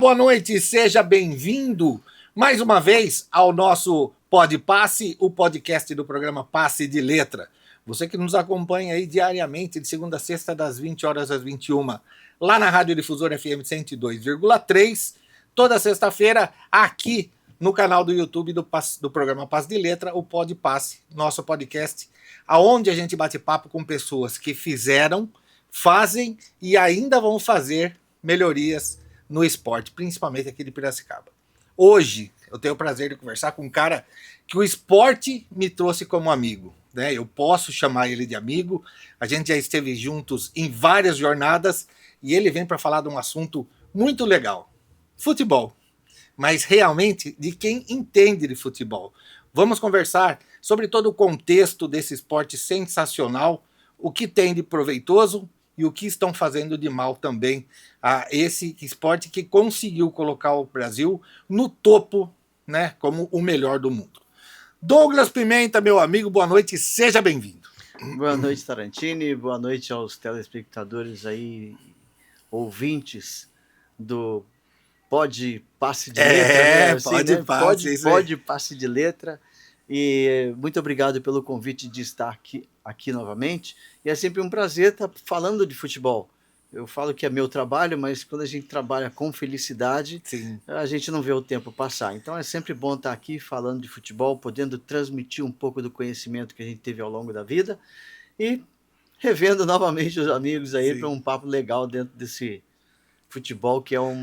Boa noite, seja bem-vindo mais uma vez ao nosso Pod Passe, o podcast do programa Passe de Letra. Você que nos acompanha aí diariamente, de segunda a sexta, das 20 horas às 21, lá na Rádio Difusora FM 102,3, toda sexta-feira, aqui no canal do YouTube do programa Passe de Letra, o Pod Passe, nosso podcast, aonde a gente bate papo com pessoas que fizeram, fazem e ainda vão fazer melhorias no esporte, principalmente aqui de Piracicaba. Hoje eu tenho o prazer de conversar com um cara que o esporte me trouxe como amigo, né? Eu posso chamar ele de amigo, a gente já esteve juntos em várias jornadas e ele vem para falar de um assunto muito legal, futebol, mas realmente de quem entende de futebol. Vamos conversar sobre todo o contexto desse esporte sensacional, o que tem de proveitoso e o que estão fazendo de mal também a esse esporte que conseguiu colocar o Brasil no topo, né, como o melhor do mundo. Douglas Pimenta, meu amigo, boa noite, seja bem-vindo. Boa noite, Tarantini, boa noite aos telespectadores aí, ouvintes do Pod Passe de Letra, né? Assim, Pode né? passe, Pod Passe de Letra. E muito obrigado pelo convite de estar aqui novamente. E é sempre um prazer estar falando de futebol. Eu falo que é meu trabalho, mas quando a gente trabalha com felicidade, sim, a gente não vê o tempo passar. Então é sempre bom estar aqui falando de futebol, podendo transmitir um pouco do conhecimento que a gente teve ao longo da vida e revendo novamente os amigos aí para um papo legal dentro desse futebol que é um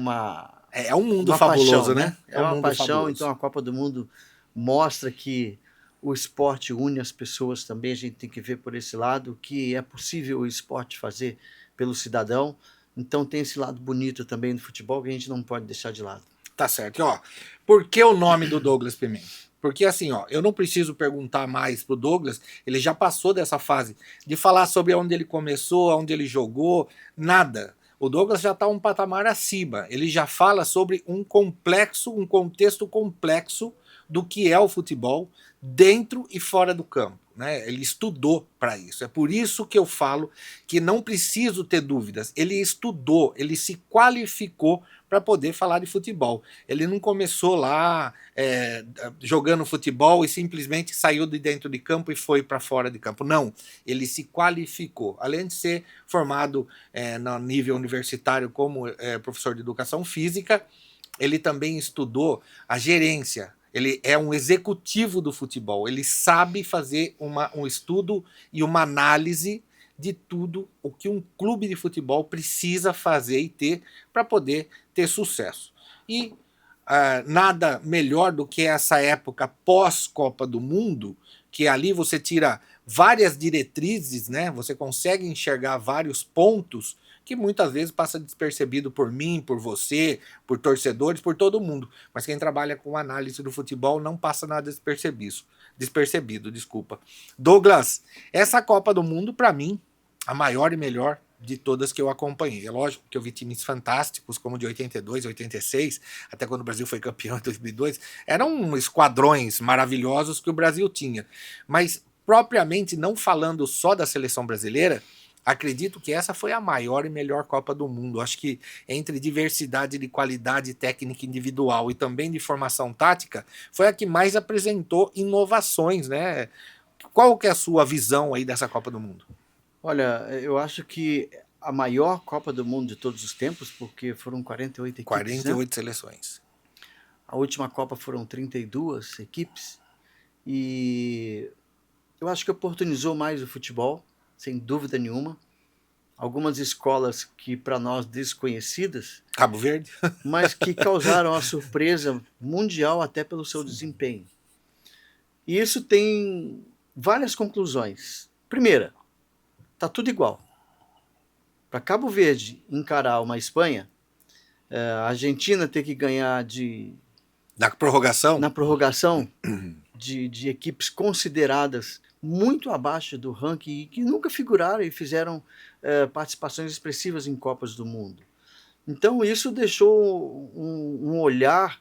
mundo uma fabuloso, paixão, né? É uma mundo paixão, fabuloso. então a Copa do Mundo mostra que o esporte une as pessoas também, a gente tem que ver por esse lado, que é possível o esporte fazer pelo cidadão, então tem esse lado bonito também do futebol que a gente não pode deixar de lado. Tá certo. E, ó, por que o nome do Douglas Pimenta? Porque assim, ó, eu não preciso perguntar mais pro Douglas, ele já passou dessa fase de falar sobre onde ele começou, onde ele jogou, nada. O Douglas já está um patamar acima. Ele já fala sobre um contexto complexo do que é o futebol dentro e fora do campo, né? Ele estudou para isso. É por isso que eu falo que não preciso ter dúvidas. Ele estudou, ele se qualificou para poder falar de futebol. Ele não começou lá jogando futebol e simplesmente saiu de dentro de campo e foi para fora de campo. Não, ele se qualificou. Além de ser formado no nível universitário como professor de educação física, ele também estudou a gerência. Ele é um executivo do futebol. Ele sabe fazer um estudo e uma análise de tudo o que um clube de futebol precisa fazer e ter para poder ter sucesso. E nada melhor do que essa época pós-Copa do Mundo, que ali você tira várias diretrizes, né? Você consegue enxergar vários pontos que muitas vezes passa despercebido por mim, por você, por torcedores, por todo mundo. Mas quem trabalha com análise do futebol não passa nada despercebido, desculpa. Douglas, essa Copa do Mundo, para mim, a maior e melhor de todas que eu acompanhei. É lógico que eu vi times fantásticos, como de 82, 86, até quando o Brasil foi campeão em 2002. Eram esquadrões maravilhosos que o Brasil tinha. Mas, propriamente, não falando só da seleção brasileira, acredito que essa foi a maior e melhor Copa do Mundo. Acho que entre diversidade de qualidade técnica individual e também de formação tática, foi a que mais apresentou inovações, né? Qual que é a sua visão aí dessa Copa do Mundo? Olha, eu acho que a maior Copa do Mundo de todos os tempos, porque foram 48 equipes, 48 seleções. A última Copa foram 32 equipes e eu acho que oportunizou mais o futebol, sem dúvida nenhuma. Algumas escolas que para nós desconhecidas, Cabo Verde, mas que causaram a surpresa mundial até pelo seu desempenho. E isso tem várias conclusões. Primeira, tá tudo igual. Para Cabo Verde encarar uma Espanha, a Argentina ter que ganhar na prorrogação de equipes consideradas muito abaixo do ranking e que nunca figuraram e fizeram participações expressivas em Copas do Mundo. Então isso deixou um olhar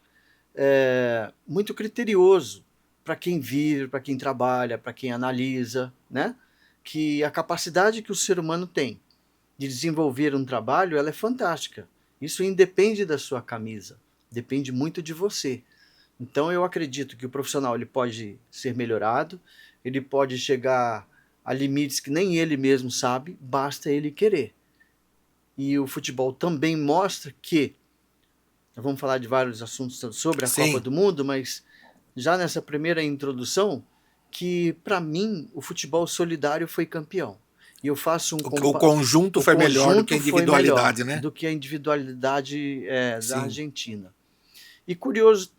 muito criterioso para quem vive, para quem trabalha, para quem analisa, né? Que a capacidade que o ser humano tem de desenvolver um trabalho, ela é fantástica. Isso independe da sua camisa, depende muito de você. Então eu acredito que o profissional ele pode ser melhorado, ele pode chegar a limites que nem ele mesmo sabe, basta ele querer. E o futebol também mostra que, vamos falar de vários assuntos sobre a Copa Sim. do Mundo, mas já nessa primeira introdução, que para mim o futebol solidário foi campeão. E eu faço O conjunto foi melhor do que a individualidade, né? do que a individualidade da Sim. Argentina. E curioso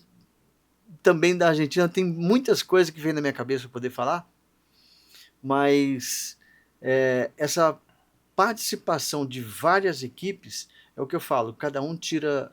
também da Argentina, tem muitas coisas que vem na minha cabeça para poder falar, mas essa participação de várias equipes é o que eu falo, cada um tira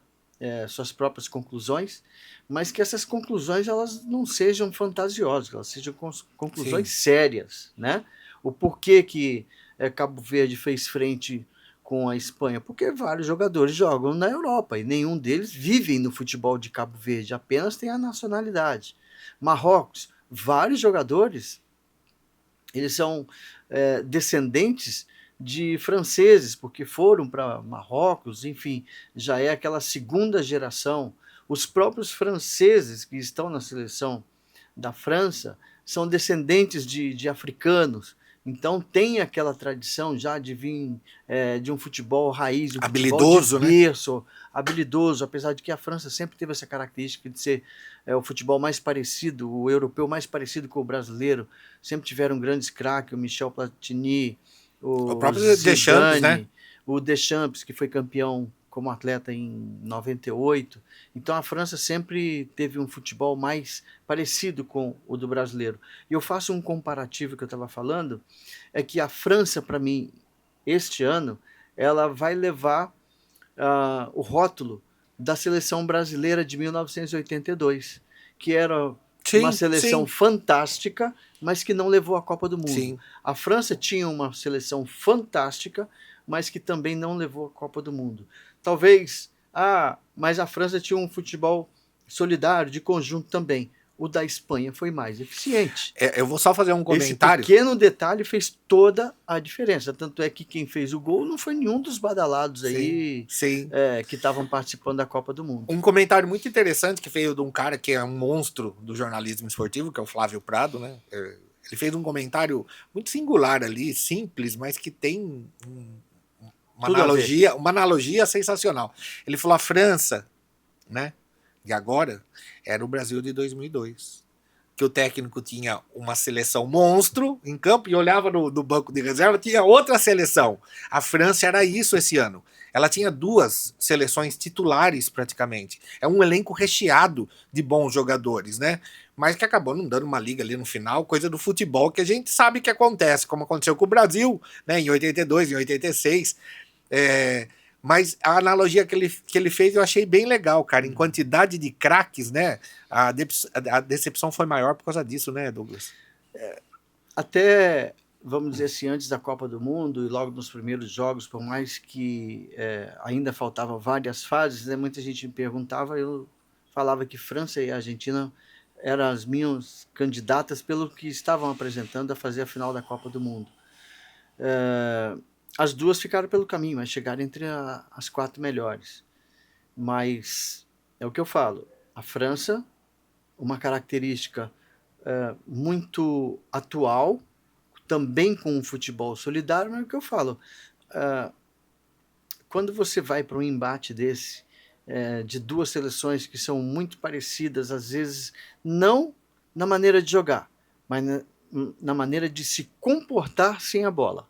suas próprias conclusões, mas que essas conclusões elas não sejam fantasiosas, elas sejam conclusões Sim. sérias, né? O porquê que Cabo Verde fez frente com a Espanha? Porque vários jogadores jogam na Europa e nenhum deles vivem no futebol de Cabo Verde, apenas tem a nacionalidade. Marrocos, vários jogadores, eles são descendentes de franceses, porque foram para Marrocos, enfim, já é aquela segunda geração. Os próprios franceses que estão na seleção da França são descendentes de africanos. Então tem aquela tradição já de vir de um futebol raiz, um Habilidoso, futebol de né? berço, habilidoso, apesar de que a França sempre teve essa característica de ser o futebol mais parecido, o europeu mais parecido com o brasileiro. Sempre tiveram grandes craques, o Michel Platini, O o próprio Deschamps, né? Zidane, o Deschamps, que foi campeão como atleta em 98. Então a França sempre teve um futebol mais parecido com o do brasileiro. E eu faço um comparativo que eu estava falando, é que a França, para mim, este ano, ela vai levar o rótulo da seleção brasileira de 1982, que era uma Sim, seleção sim, fantástica, mas que não levou a Copa do Mundo. sim. A França tinha uma seleção fantástica, mas que também não levou a Copa do Mundo. Talvez, mas a França tinha um futebol solidário, de conjunto também. O da Espanha foi mais eficiente. Eu vou só fazer um Esse comentário. pequeno detalhe fez toda a diferença. Tanto é que quem fez o gol não foi nenhum dos badalados aí Sim. que estavam participando da Copa do Mundo. Um comentário muito interessante que veio de um cara que é um monstro do jornalismo esportivo, que é o Flávio Prado, né? Ele fez um comentário muito singular ali, simples, mas que tem uma analogia sensacional. Ele falou: a França, né, de agora, era o Brasil de 2002. Que o técnico tinha uma seleção monstro em campo e olhava no banco de reserva, tinha outra seleção. A França era isso esse ano. Ela tinha duas seleções titulares praticamente. É um elenco recheado de bons jogadores, né? Mas que acabou não dando uma liga ali no final, coisa do futebol que a gente sabe que acontece, como aconteceu com o Brasil, né, em 82, em 86. Mas a analogia que ele fez eu achei bem legal, cara. Em quantidade de craques, né? A decepção foi maior por causa disso, né, Douglas? Até, vamos dizer assim, antes da Copa do Mundo e logo nos primeiros jogos, por mais que ainda faltavam várias fases, né, muita gente me perguntava, eu falava que França e Argentina eram as minhas candidatas pelo que estavam apresentando a fazer a final da Copa do Mundo. As duas ficaram pelo caminho, mas chegaram entre as 4 melhores. Mas é o que eu falo, a França, uma característica muito atual, também com o futebol solidário, mas é o que eu falo, quando você vai para um embate desse, de duas seleções que são muito parecidas, às vezes não na maneira de jogar, mas na maneira de se comportar sem a bola,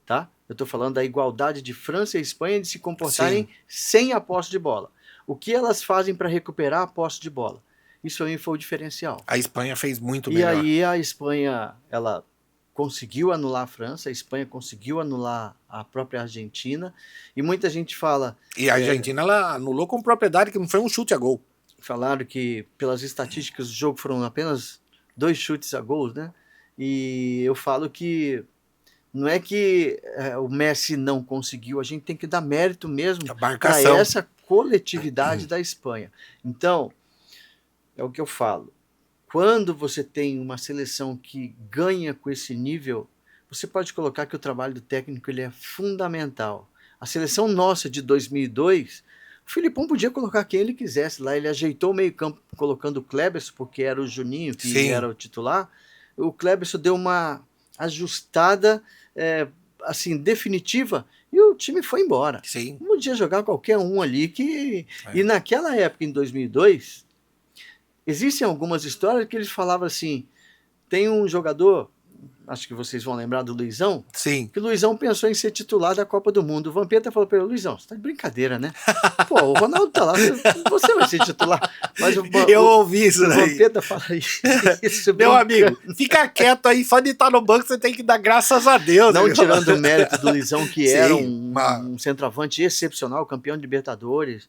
tá? Eu estou falando da igualdade de França e Espanha de se comportarem sem a posse de bola. O que elas fazem para recuperar a posse de bola? Isso aí foi o diferencial. A Espanha fez muito E melhor. aí a Espanha, ela conseguiu anular a França, a Espanha conseguiu anular a própria Argentina, e muita gente fala... E a Argentina, ela anulou com propriedade, que não foi um chute a gol. Falaram que, pelas estatísticas do jogo, foram apenas 2 chutes a gols, né? E eu falo que não é que o Messi não conseguiu, a gente tem que dar mérito mesmo para essa coletividade da Espanha. Então, é o que eu falo. Quando você tem uma seleção que ganha com esse nível, você pode colocar que o trabalho do técnico ele é fundamental. A seleção nossa de 2002 O Filipão podia colocar quem ele quisesse lá. Ele ajeitou o meio-campo colocando o Kleberson, porque era o Juninho que Sim. era o titular. O Kleberson deu uma ajustada assim, definitiva, e o time foi embora. Sim. Podia jogar qualquer um ali que. É. E naquela época, em 2002, existem algumas histórias que eles falavam assim: tem um jogador, acho que vocês vão lembrar do Luizão, Sim. que o Luizão pensou em ser titular da Copa do Mundo. O Vampeta falou para ele: Luizão, você tá de brincadeira, né? Pô, o Ronaldo tá lá, você vai ser titular. Mas Eu ouvi isso o daí. Vampeta fala isso. Meu amigo, fica quieto aí, só de estar no banco você tem que dar graças a Deus. Não meu. tirando o mérito do Luizão, que Sim, era uma- um centroavante excepcional, campeão de Libertadores,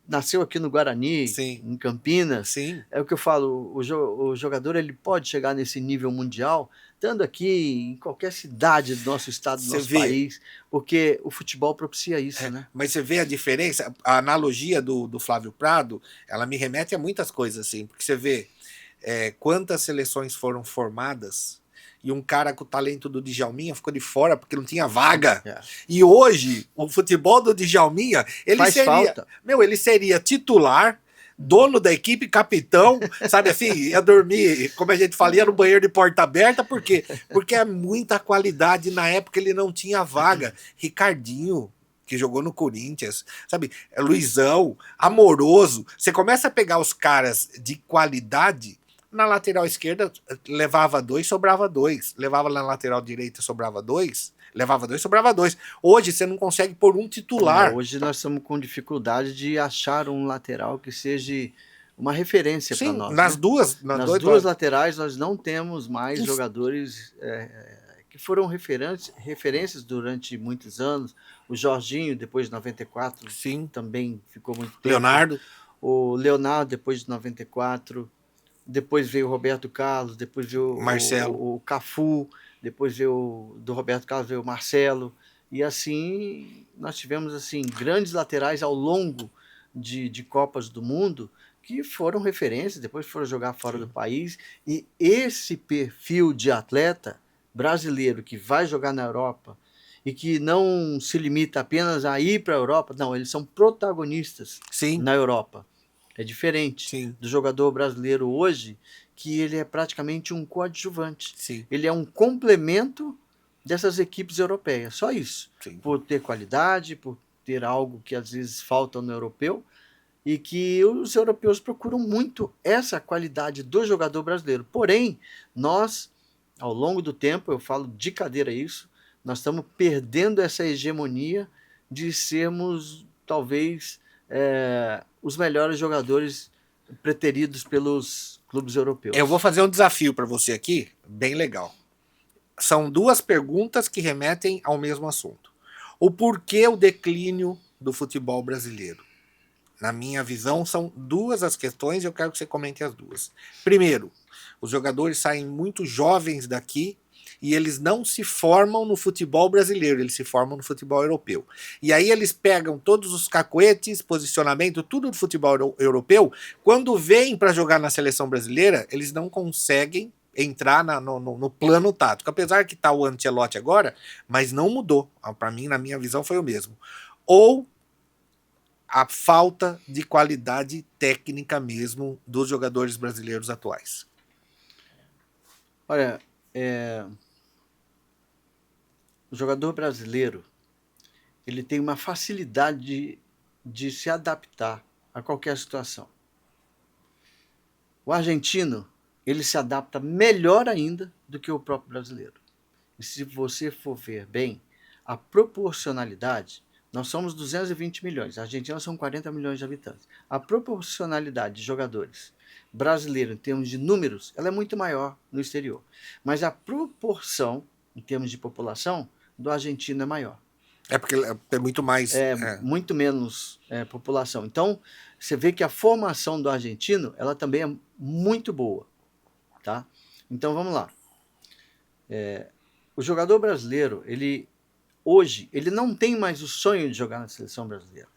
nasceu aqui no Guarani, Sim. em Campinas. Sim. É o que eu falo, o jogador ele pode chegar nesse nível mundial, estando aqui em qualquer cidade do nosso estado, do Você nosso vê. país, porque o futebol propicia isso, né? Mas você vê a diferença, a analogia do Flávio Prado, ela me remete a muitas coisas assim, porque você vê quantas seleções foram formadas e um cara com o talento do Djalminha ficou de fora porque não tinha vaga. É. E hoje, o futebol do Djalminha, ele Faz seria, falta. ele seria titular, dono da equipe, capitão, sabe assim, ia dormir, como a gente fala, ia no banheiro de porta aberta, por quê? Porque é muita qualidade, na época ele não tinha vaga. Ricardinho, que jogou no Corinthians, sabe, Luizão, Amoroso, você começa a pegar os caras de qualidade, na lateral esquerda levava 2, sobrava 2, levava na lateral direita, sobrava 2, levava 2, sobrava 2. Hoje você não consegue pôr um titular. Hoje nós estamos com dificuldade de achar um lateral que seja uma referência para Sim, nós. nas né? duas, Nas duas laterais nós não temos mais jogadores que foram referências durante muitos anos. O Jorginho, depois de 94, Sim. também ficou muito tempo. Leonardo. O Leonardo, depois de 94. Depois veio o Roberto Carlos, depois veio Marcelo. o Cafu, depois veio do Roberto Carlos veio o Marcelo. E assim, nós tivemos assim grandes laterais ao longo de Copas do Mundo que foram referências, depois foram jogar fora do país. E esse perfil de atleta brasileiro que vai jogar na Europa e que não se limita apenas a ir para a Europa, não, eles são protagonistas Sim. na Europa. É diferente Sim. do jogador brasileiro hoje, que ele é praticamente um coadjuvante. Sim. Ele é um complemento dessas equipes europeias, só isso. Sim. Por ter qualidade, por ter algo que às vezes falta no europeu, e que os europeus procuram muito essa qualidade do jogador brasileiro. Porém, nós, ao longo do tempo, eu falo de cadeira isso, nós estamos perdendo essa hegemonia de sermos, talvez, os melhores jogadores preteridos pelos clubes europeus. Eu vou fazer um desafio para você aqui, bem legal. São duas perguntas que remetem ao mesmo assunto. O porquê o declínio do futebol brasileiro? Na minha visão, são duas as questões e eu quero que você comente as duas. Primeiro, os jogadores saem muito jovens daqui e eles não se formam no futebol brasileiro, eles se formam no futebol europeu. E aí eles pegam todos os cacuetes, posicionamento, tudo do futebol europeu. Quando vêm para jogar na seleção brasileira, eles não conseguem entrar no plano tático. Apesar que está o Ancelotti agora, mas não mudou. Para mim, na minha visão, foi o mesmo. Ou a falta de qualidade técnica mesmo dos jogadores brasileiros atuais. Olha, o jogador brasileiro ele tem uma facilidade de se adaptar a qualquer situação. O argentino ele se adapta melhor ainda do que o próprio brasileiro. E se você for ver bem, a proporcionalidade, nós somos 220 milhões, a Argentina são 40 milhões de habitantes. A proporcionalidade de jogadores brasileiros em termos de números, ela é muito maior no exterior. Mas a proporção, em termos de população, do argentino é maior. É porque é muito mais... Muito menos população. Então, você vê que a formação do argentino, ela também é muito boa. Tá? Então, vamos lá. O jogador brasileiro, hoje, ele não tem mais o sonho de jogar na seleção brasileira.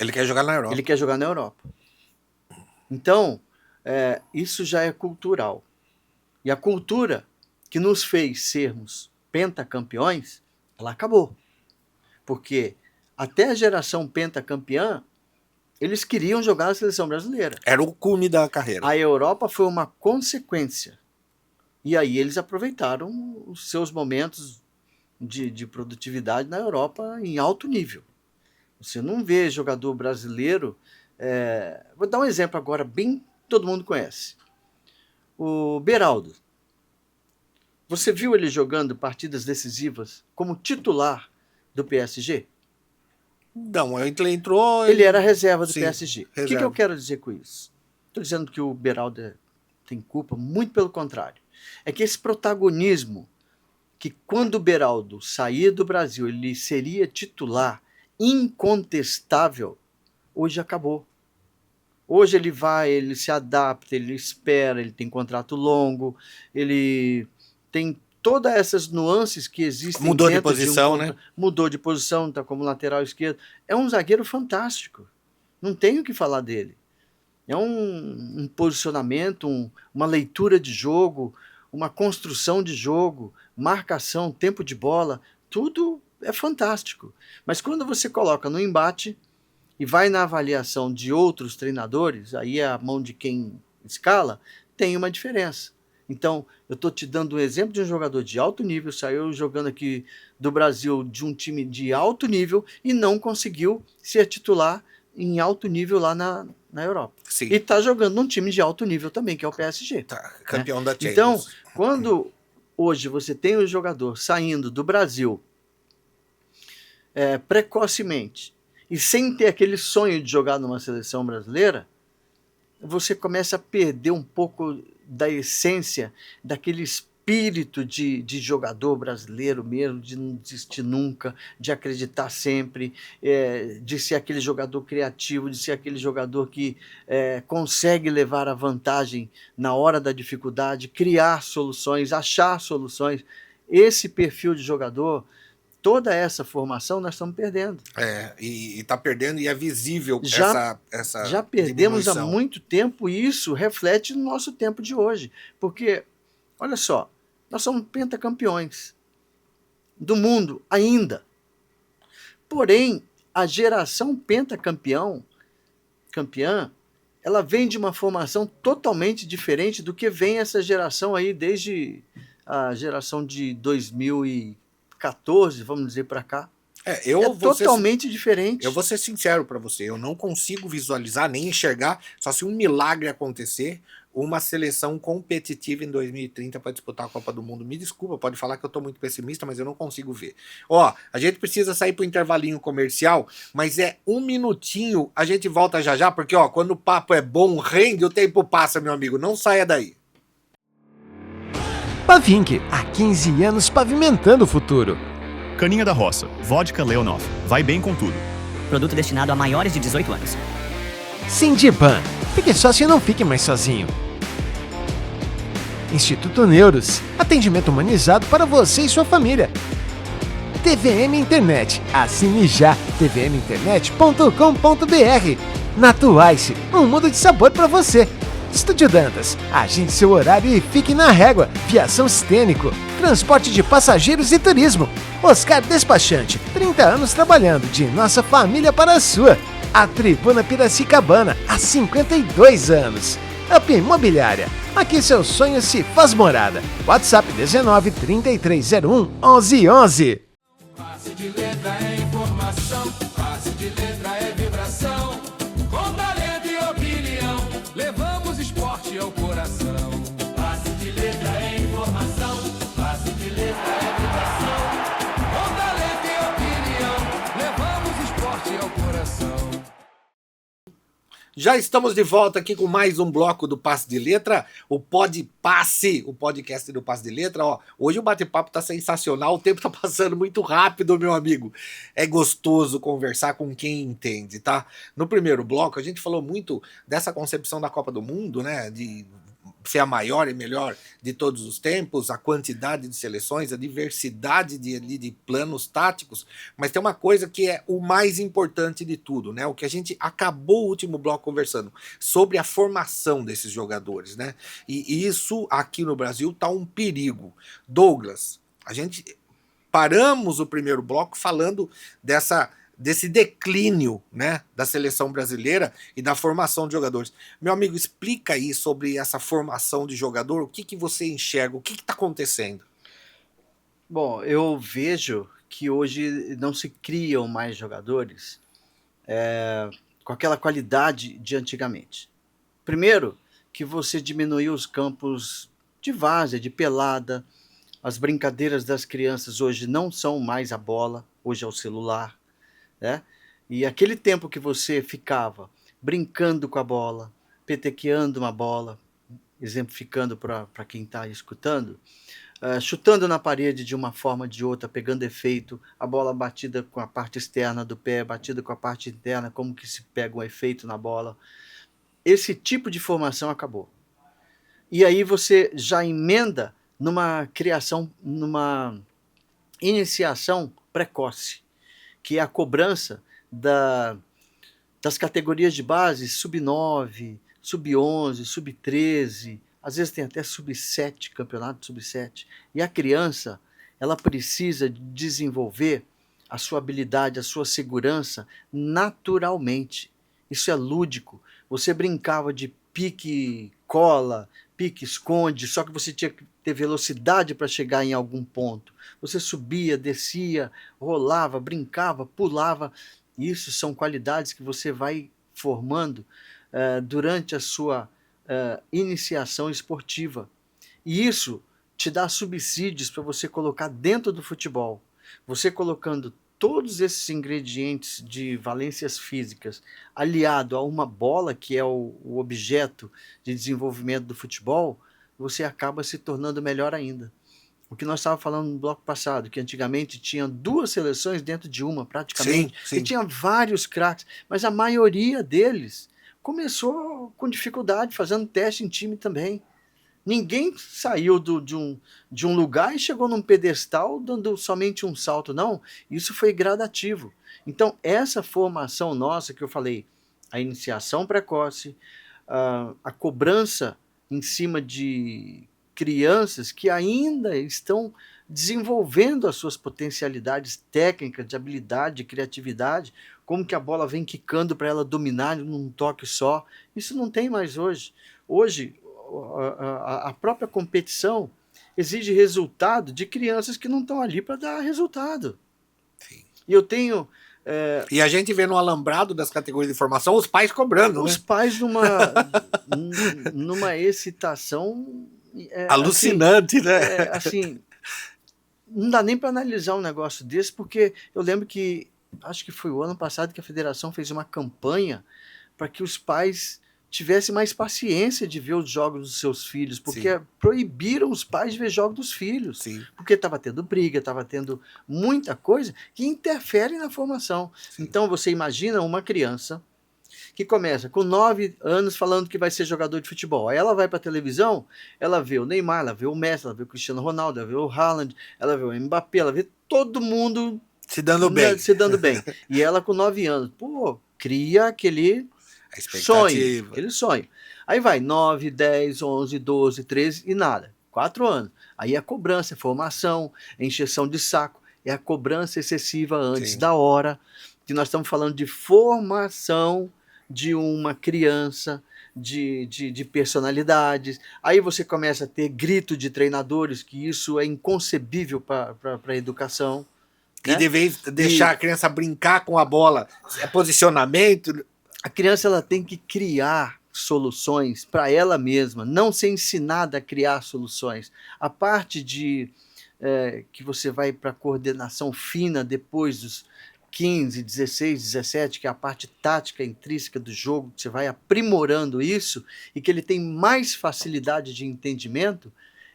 Ele quer jogar na Europa. Ele quer jogar na Europa. Então, isso já é cultural. E a cultura que nos fez sermos pentacampeões, ela acabou. Porque até a geração pentacampeã, eles queriam jogar a seleção brasileira. Era o cume da carreira. A Europa foi uma consequência. E aí eles aproveitaram os seus momentos de produtividade na Europa em alto nível. Você não vê jogador brasileiro... vou dar um exemplo agora, bem todo mundo conhece. O Beraldo. Você viu ele jogando partidas decisivas como titular do PSG? Não, ele entrou... Ele era reserva do Sim, PSG. O que reserva. eu quero dizer com isso? Estou dizendo que o Beraldo tem culpa, muito pelo contrário. É que esse protagonismo, que quando o Beraldo sair do Brasil, ele seria titular incontestável, hoje acabou. Hoje ele vai, ele se adapta, ele espera, ele tem contrato longo, ele tem todas essas nuances que existem. Mudou de posição, né? Mudou de posição, está como lateral esquerdo. É um zagueiro fantástico. Não tenho o que falar dele. É um posicionamento, uma leitura de jogo, uma construção de jogo, marcação, tempo de bola, tudo é fantástico. Mas quando você coloca no embate e vai na avaliação de outros treinadores, aí é a mão de quem escala, tem uma diferença. Então, eu estou te dando um exemplo de um jogador de alto nível, saiu jogando aqui do Brasil de um time de alto nível e não conseguiu ser titular em alto nível lá na Europa. Sim. E está jogando num time de alto nível também, que é o PSG. Tá, campeão da Champions. Então, quando hoje você tem um jogador saindo do Brasil precocemente e sem ter aquele sonho de jogar numa seleção brasileira, você começa a perder um pouco da essência, daquele espírito de jogador brasileiro mesmo, de não desistir nunca, de acreditar sempre, de ser aquele jogador criativo, de ser aquele jogador que consegue levar a vantagem na hora da dificuldade, criar soluções, achar soluções. Esse perfil de jogador, toda essa formação nós estamos perdendo. E está perdendo, e é visível essa já perdemos diminuição. há muito tempo, e isso reflete no nosso tempo de hoje. Porque, olha só, nós somos pentacampeões do mundo ainda. Porém, a geração pentacampeã, ela vem de uma formação totalmente diferente do que vem essa geração aí desde a geração de 2014, vamos dizer, para cá. Totalmente diferente. Eu vou ser sincero para você, eu não consigo visualizar nem enxergar, só se um milagre acontecer, uma seleção competitiva em 2030 para disputar a Copa do Mundo. Me desculpa, pode falar que eu estou muito pessimista, mas eu não consigo ver. Ó, a gente precisa sair para o intervalinho comercial, mas é um minutinho, a gente volta já já, porque ó, quando o papo é bom, rende, o tempo passa, meu amigo, não saia daí. Pavink, há 15 anos pavimentando o futuro. Caninha da Roça, vodka Leonov, vai bem com tudo. Produto destinado a maiores de 18 anos. Sindiban, fique sócio e não fique mais sozinho. Instituto Neuros, atendimento humanizado para você e sua família. TVM Internet, assine já, tvminternet.com.br. Natuice, um mundo de sabor para você. Estúdio Dantas, agende seu horário e fique na régua. Viação Stênico, transporte de passageiros e turismo. Oscar Despachante, 30 anos trabalhando de nossa família para a sua. A Tribuna Piracicabana, há 52 anos. Up Imobiliária, aqui seu sonho se faz morada. WhatsApp 19 3301 1111. Passe de letra é informação, passe de letra é vibração. Com talento e opinião, levamos esporte ao coração. Passe de letra é informação, passe de letra é vibração. Com talento e opinião, levamos esporte ao coração. Já estamos de volta aqui com mais um bloco do Passe de Letra, o Pod Passe, o podcast do Passe de Letra. Ó, hoje o bate-papo tá sensacional, o tempo tá passando muito rápido, meu amigo. É gostoso conversar com quem entende, tá? No primeiro bloco a gente falou muito dessa concepção da Copa do Mundo, né? De ser a maior e melhor de todos os tempos, a quantidade de seleções, a diversidade de planos táticos, mas tem uma coisa que é o mais importante de tudo, né? O que a gente acabou o último bloco conversando, sobre a formação desses jogadores, né? E isso aqui no Brasil tá um perigo. Douglas, a gente paramos o primeiro bloco falando desse declínio, né, da seleção brasileira e da formação de jogadores. Meu amigo, explica aí sobre essa formação de jogador, o que, que você enxerga, o que está acontecendo? Bom, eu vejo que hoje não se criam mais jogadores com aquela qualidade de antigamente. Primeiro, que você diminuiu os campos de várzea, de pelada. As brincadeiras das crianças hoje não são mais a bola, hoje é o celular, né? E aquele tempo que você ficava brincando com a bola, petequeando uma bola, exemplificando para quem está escutando, chutando na parede de uma forma ou de outra, pegando efeito, a bola batida com a parte externa do pé, batida com a parte interna, como que se pega um efeito na bola. Esse tipo de formação acabou. E aí você já emenda numa criação, numa iniciação precoce, que é a cobrança das categorias de base sub-9, sub-11, sub-13, às vezes tem até sub-7, campeonato sub-7. E a criança, ela precisa desenvolver a sua habilidade, a sua segurança naturalmente. Isso é lúdico. Você brincava de pique-cola, pique-esconde, só que você tinha que ter velocidade para chegar em algum ponto. Você subia, descia, rolava, brincava, pulava. Isso são qualidades que você vai formando durante a sua iniciação esportiva. E isso te dá subsídios para você colocar dentro do futebol. Você colocando todos esses ingredientes de valências físicas aliado a uma bola, que é o objeto de desenvolvimento do futebol, você acaba se tornando melhor ainda. O que nós estávamos falando no bloco passado, que antigamente tinha 2 seleções dentro de uma, praticamente, Sim. e tinha vários craques, mas a maioria deles começou com dificuldade, fazendo teste em time também. Ninguém saiu de um lugar e chegou num pedestal dando somente um salto, não. Isso foi gradativo. Então, essa formação nossa que eu falei, a iniciação precoce, a cobrança em cima de crianças que ainda estão desenvolvendo as suas potencialidades técnicas, de habilidade, de criatividade, como que a bola vem quicando para ela dominar num toque só. Isso não tem mais hoje. Hoje, a própria competição exige resultado de crianças que não estão ali para dar resultado. Sim. E eu tenho... E a gente vê no alambrado das categorias de formação os pais cobrando, os né? pais numa excitação... Alucinante, né? Assim, não dá nem para analisar um negócio desse, porque eu lembro que, acho que foi o ano passado que a federação fez uma campanha para que os pais tivessem mais paciência de ver os jogos dos seus filhos, porque proibiram os pais de ver jogos dos filhos. Sim. Porque estava tendo briga, estava tendo muita coisa que interfere na formação. Sim. Então você imagina uma criança que começa com 9 anos falando que vai ser jogador de futebol. Aí ela vai para a televisão, ela vê o Neymar, ela vê o Messi, ela vê o Cristiano Ronaldo, ela vê o Haaland, ela vê o Mbappé, ela vê todo mundo se dando bem. Se dando bem. E ela com 9 anos, cria aquele sonho. Aí vai 9, 10, 11, 12, 13 e nada. 4 anos. Aí a cobrança, a formação, a encheção de saco, é a cobrança excessiva antes da hora, que nós estamos falando de formação de uma criança, de personalidades. Aí você começa a ter grito de treinadores, que isso é inconcebível para a educação. E deve deixar a criança brincar com a bola, posicionamento. A criança ela tem que criar soluções para ela mesma, não ser ensinada a criar soluções. A parte que você vai para a coordenação fina depois dos 15, 16, 17, que é a parte tática intrínseca do jogo, que você vai aprimorando isso e que ele tem mais facilidade de entendimento,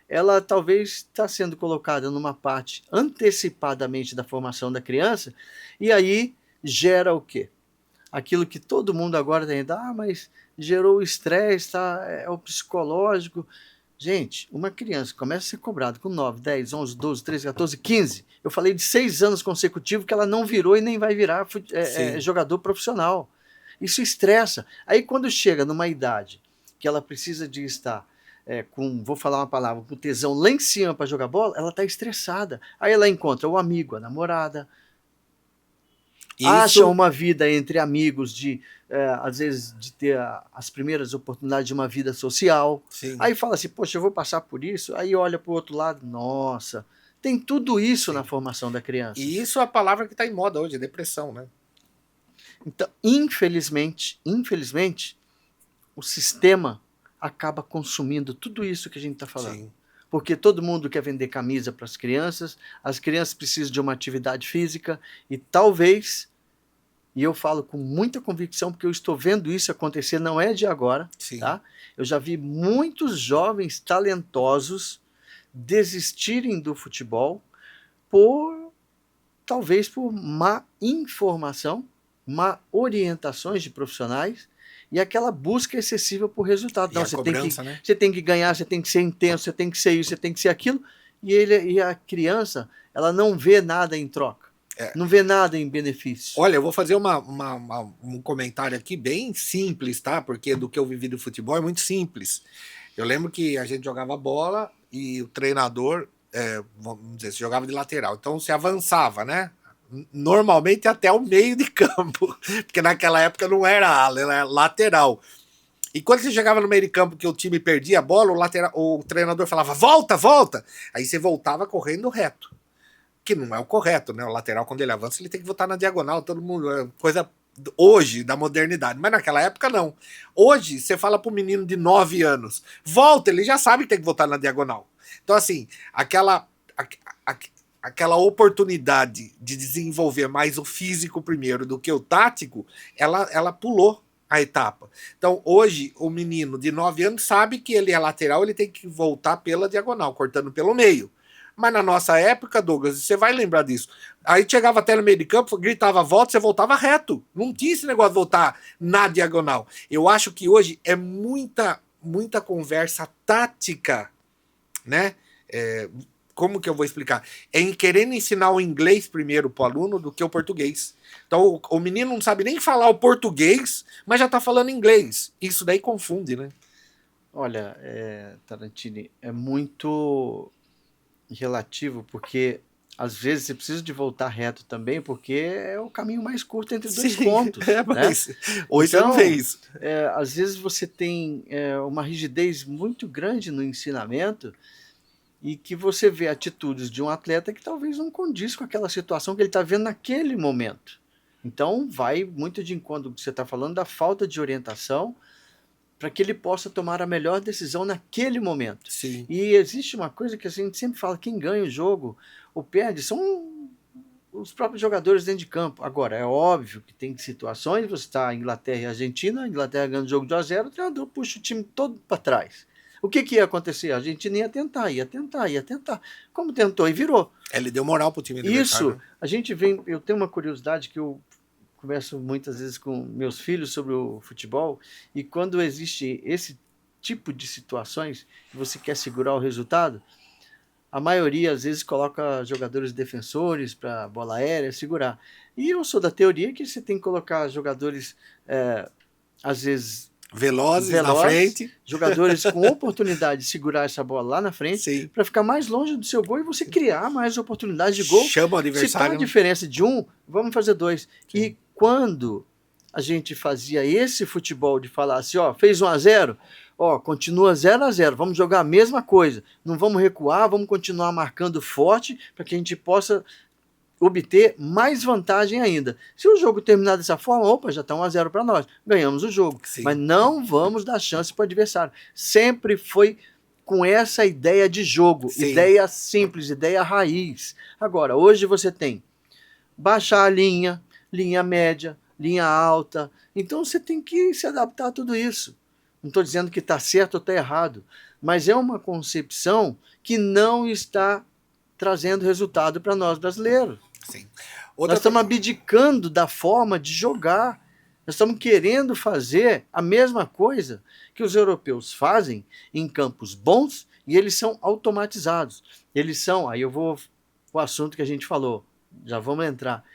ela talvez está sendo colocada numa parte antecipadamente da formação da criança, e aí gera o quê? Aquilo que todo mundo agora tem, mas gerou o estresse, é o psicológico. Gente, uma criança começa a ser cobrada com 9, 10, 11, 12, 13, 14, 15. Eu falei de 6 anos consecutivos que ela não virou e nem vai virar jogador profissional. Isso estressa. Aí quando chega numa idade que ela precisa de estar vou falar uma palavra, com tesão lá em cima para jogar bola, ela está estressada. Aí ela encontra o amigo, a namorada. Acham uma vida entre amigos, às vezes de ter as primeiras oportunidades de uma vida social. Sim. Aí fala assim, poxa, eu vou passar por isso. Aí olha para o outro lado, nossa, tem tudo isso na formação da criança. E isso é a palavra que está em moda hoje, depressão, né? Então, infelizmente, o sistema acaba consumindo tudo isso que a gente está falando. Sim. Porque todo mundo quer vender camisa para as crianças precisam de uma atividade física e talvez, e eu falo com muita convicção porque eu estou vendo isso acontecer, não é de agora, Sim. tá? Eu já vi muitos jovens talentosos desistirem do futebol talvez por má informação, má orientações de profissionais e aquela busca excessiva por resultado. E Não, a cobrança, né? você tem que ganhar, você tem que ser intenso, você tem que ser isso, você tem que ser aquilo. E a criança, ela não vê nada em troca. Não vê nada em benefício. Olha, eu vou fazer um comentário aqui bem simples, tá? Porque do que eu vivi do futebol é muito simples. Eu lembro que a gente jogava bola e o treinador, vamos dizer, se jogava de lateral. Então se avançava, né? Normalmente até o meio de campo, porque naquela época não era ala, era lateral. E quando você chegava no meio de campo que o time perdia a bola, o treinador falava, volta, volta! Aí você voltava correndo reto, que não é o correto, né? O lateral, quando ele avança, ele tem que voltar na diagonal, todo mundo, coisa hoje, da modernidade, mas naquela época não. Hoje, você fala pro menino de 9 anos, volta, ele já sabe que tem que voltar na diagonal. Então assim, aquela oportunidade de desenvolver mais o físico primeiro do que o tático, ela pulou a etapa. Então, hoje, o menino de 9 anos sabe que ele é lateral, ele tem que voltar pela diagonal, cortando pelo meio. Mas na nossa época, Douglas, você vai lembrar disso. Aí chegava até no meio de campo, gritava volta, você voltava reto. Não tinha esse negócio de voltar na diagonal. Eu acho que hoje é muita conversa tática, né? Como que eu vou explicar? É em querendo ensinar o inglês primeiro pro aluno do que o português. Então o menino não sabe nem falar o português, mas já tá falando inglês. Isso daí confunde, né? Olha, Tarantini, é muito relativo, porque às vezes você precisa de voltar reto também, porque é o caminho mais curto entre dois pontos. Mas né? hoje Então, você não vê isso. Às vezes você tem uma rigidez muito grande no ensinamento e que você vê atitudes de um atleta que talvez não condiz com aquela situação que ele está vendo naquele momento. Então vai muito de encontro do que você está falando, da falta de orientação para que ele possa tomar a melhor decisão naquele momento. Sim. E existe uma coisa que a gente sempre fala, quem ganha o jogo ou perde são os próprios jogadores dentro de campo. Agora, é óbvio que tem situações, você está Inglaterra e Argentina, a Inglaterra ganhando o jogo de 1-0, o treinador puxa o time todo para trás. O que ia acontecer? A Argentina ia tentar. Como tentou e virou. Ele deu moral pro time do Isso, a gente vem, eu tenho uma curiosidade que eu converso muitas vezes com meus filhos sobre o futebol, e quando existe esse tipo de situações que você quer segurar o resultado, a maioria às vezes coloca jogadores defensores para bola aérea segurar. E eu sou da teoria que você tem que colocar jogadores, às vezes, velozes na frente, jogadores com oportunidade de segurar essa bola lá na frente, para ficar mais longe do seu gol e você criar mais oportunidades de gol. Chama o adversário. Se tá a diferença de 1, vamos fazer 2. Sim. E quando a gente fazia esse futebol de falar assim, fez 1-0, continua 0-0, vamos jogar a mesma coisa, não vamos recuar, vamos continuar marcando forte para que a gente possa obter mais vantagem ainda. Se o jogo terminar dessa forma, já está 1-0 para nós, ganhamos o jogo. Sim. Mas não vamos dar chance para o adversário. Sempre foi com essa ideia de jogo, Sim. Ideia simples, ideia raiz. Agora, hoje você tem baixar a linha média, linha alta, então você tem que se adaptar a tudo isso. Não estou dizendo que está certo ou está errado, mas é uma concepção que não está trazendo resultado para nós brasileiros. Sim. Nós estamos abdicando da forma de jogar. Nós estamos querendo fazer a mesma coisa que os europeus fazem em campos bons e eles são automatizados. Eles são, aí eu vou o assunto que a gente falou, já vamos entrar,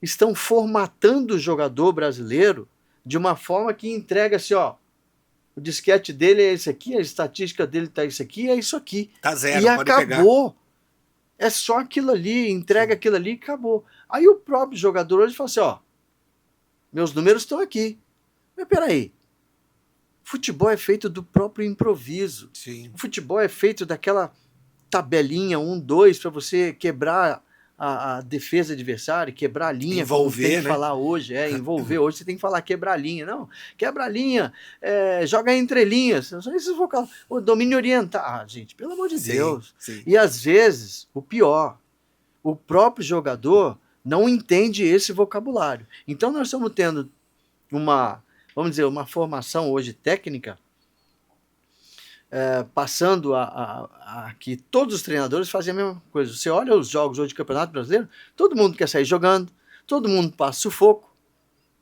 estão formatando o jogador brasileiro de uma forma que entrega assim, o disquete dele é esse aqui, a estatística dele tá isso aqui, é isso aqui. Tá zero, e pode acabou. pegar. É só aquilo ali, entrega aquilo ali e acabou. Aí o próprio jogador hoje fala assim, ó, meus números estão aqui. Mas peraí, futebol é feito do próprio improviso. Sim. O futebol é feito daquela tabelinha 1, 2 para você quebrar a defesa adversária, quebrar a linha, Envolver, como tem que né? falar hoje, envolver. Hoje você tem que falar quebrar a linha. Não, quebra a linha, joga entre linhas. Esses vocabulários. O domínio oriental. Gente, pelo amor de Deus. Sim. E às vezes, o pior, o próprio jogador não entende esse vocabulário. Então nós estamos tendo vamos dizer, uma formação hoje técnica, passando a que todos os treinadores fazem a mesma coisa. Você olha os jogos hoje do Campeonato Brasileiro, todo mundo quer sair jogando, todo mundo passa sufoco,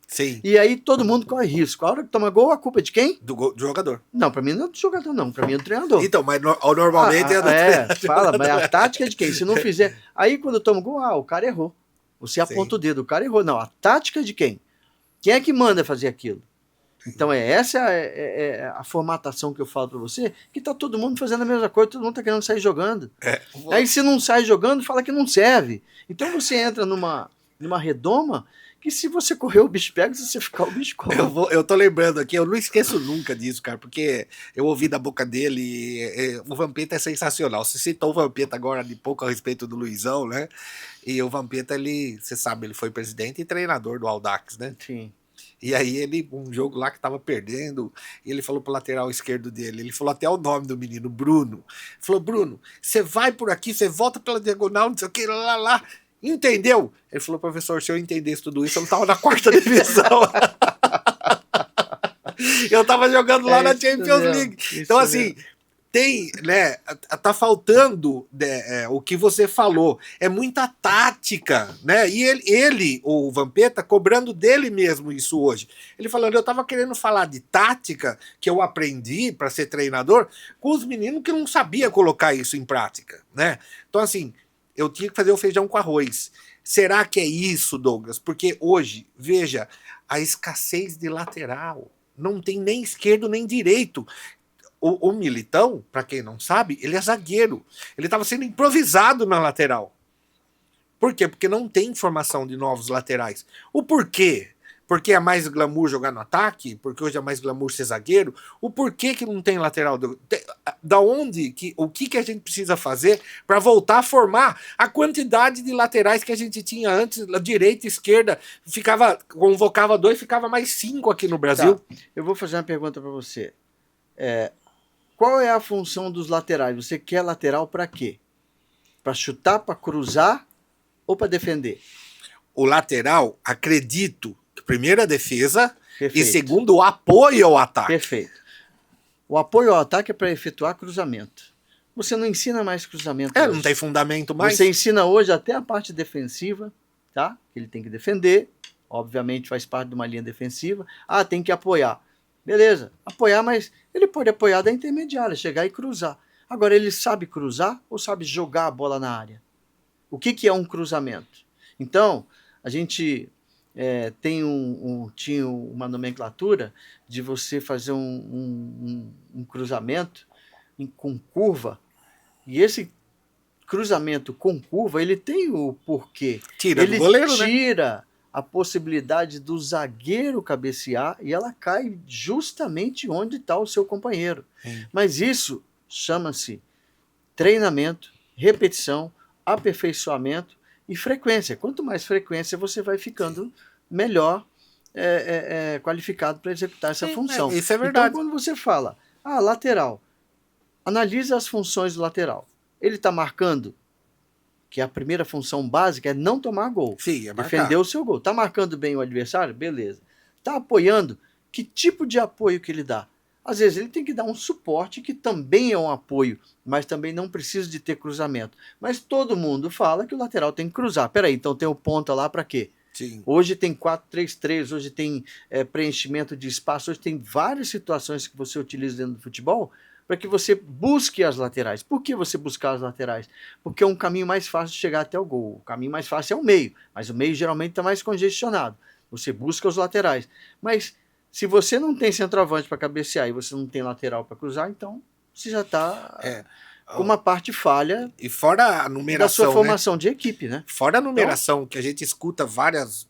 Sim. e aí todo mundo corre risco. A hora que toma gol, a culpa é de quem? Do jogador. Não, para mim não é do jogador, não. Para mim é do treinador. Então, mas normalmente é do treinador. Fala, mas a tática é de quem? Se não fizer... Aí quando toma gol, o cara errou. Você aponta o dedo, o cara errou. Não, a tática é de quem? Quem é que manda fazer aquilo? Então essa é a formatação que eu falo para você, que tá todo mundo fazendo a mesma coisa, todo mundo tá querendo sair jogando. Aí se não sai jogando, fala que não serve. Então você entra numa redoma que se você correr o bicho pega, se você ficar o bicho come. Eu tô lembrando aqui, eu não esqueço nunca disso, cara, porque eu ouvi da boca dele, o Vampeta é sensacional. Você citou o Vampeta agora de pouco a respeito do Luizão, né? E o Vampeta, você sabe, ele foi presidente e treinador do Audax, né? Sim. E aí um jogo lá que tava perdendo, ele falou pro lateral esquerdo dele, ele falou até o nome do menino, Bruno. Ele falou, Bruno, você vai por aqui, você volta pela diagonal, não sei o que, lá. Entendeu? Ele falou, professor, se eu entendesse tudo isso, eu não tava na 4ª divisão. Eu tava jogando lá na Champions League. Então, assim, tem, né, tá faltando o que você falou, é muita tática, né, e ele, o Vampeta, cobrando dele mesmo isso hoje, ele falando, eu tava querendo falar de tática, que eu aprendi para ser treinador, com os meninos que não sabia colocar isso em prática, né, então assim, eu tinha que fazer o feijão com arroz. Será que é isso, Douglas? Porque hoje, veja, a escassez de lateral, não tem nem esquerdo nem direito. O Militão, para quem não sabe, ele é zagueiro. Ele estava sendo improvisado na lateral. Por quê? Porque não tem formação de novos laterais. O porquê? Porque é mais glamour jogar no ataque? Porque hoje é mais glamour ser zagueiro? O porquê que não tem lateral? Da onde? O que a gente precisa fazer para voltar a formar a quantidade de laterais que a gente tinha antes, direita, esquerda, convocava 2, ficava mais 5 aqui no Brasil? Tá. Eu vou fazer uma pergunta para você. Qual é a função dos laterais? Você quer lateral para quê? Para chutar, para cruzar ou para defender? O lateral, acredito, que primeiro a defesa. Perfeito. E segundo o apoio ao ataque. Perfeito. O apoio ao ataque é para efetuar cruzamento. Você não ensina mais cruzamento. Não tem fundamento mais. Você ensina hoje até a parte defensiva, tá? Ele tem que defender, obviamente faz parte de uma linha defensiva. Tem que apoiar. Beleza, apoiar, mas ele pode apoiar da intermediária, chegar e cruzar. Agora, ele sabe cruzar ou sabe jogar a bola na área? O que é um cruzamento? Então, a gente tinha uma nomenclatura de você fazer um cruzamento com curva, e esse cruzamento com curva, ele tem o porquê. Ele do goleiro, tira a possibilidade do zagueiro cabecear e ela cai justamente onde está o seu companheiro. Mas isso chama-se treinamento, repetição, aperfeiçoamento e frequência. Quanto mais frequência, você vai ficando melhor qualificado para executar essa função. Isso é verdade. Então, quando você fala, lateral, analisa as funções do lateral. Ele está marcando, que a primeira função básica é não tomar gol. Sim, defender o seu gol. Está marcando bem o adversário? Beleza. Está apoiando? Que tipo de apoio que ele dá? Às vezes ele tem que dar um suporte, que também é um apoio, mas também não precisa de ter cruzamento. Mas todo mundo fala que o lateral tem que cruzar. Peraí, então tem o ponta lá para quê? Sim. Hoje tem 4-3-3, hoje tem preenchimento de espaço, hoje tem várias situações que você utiliza dentro do futebol para que você busque as laterais. Por que você buscar as laterais? Porque é um caminho mais fácil de chegar até o gol. O caminho mais fácil é o meio, mas o meio geralmente está mais congestionado. Você busca os laterais. Mas se você não tem centroavante para cabecear e você não tem lateral para cruzar, então você já está como a parte falha E fora a da numeração, sua né? formação de equipe, né? Fora a numeração, que a gente escuta várias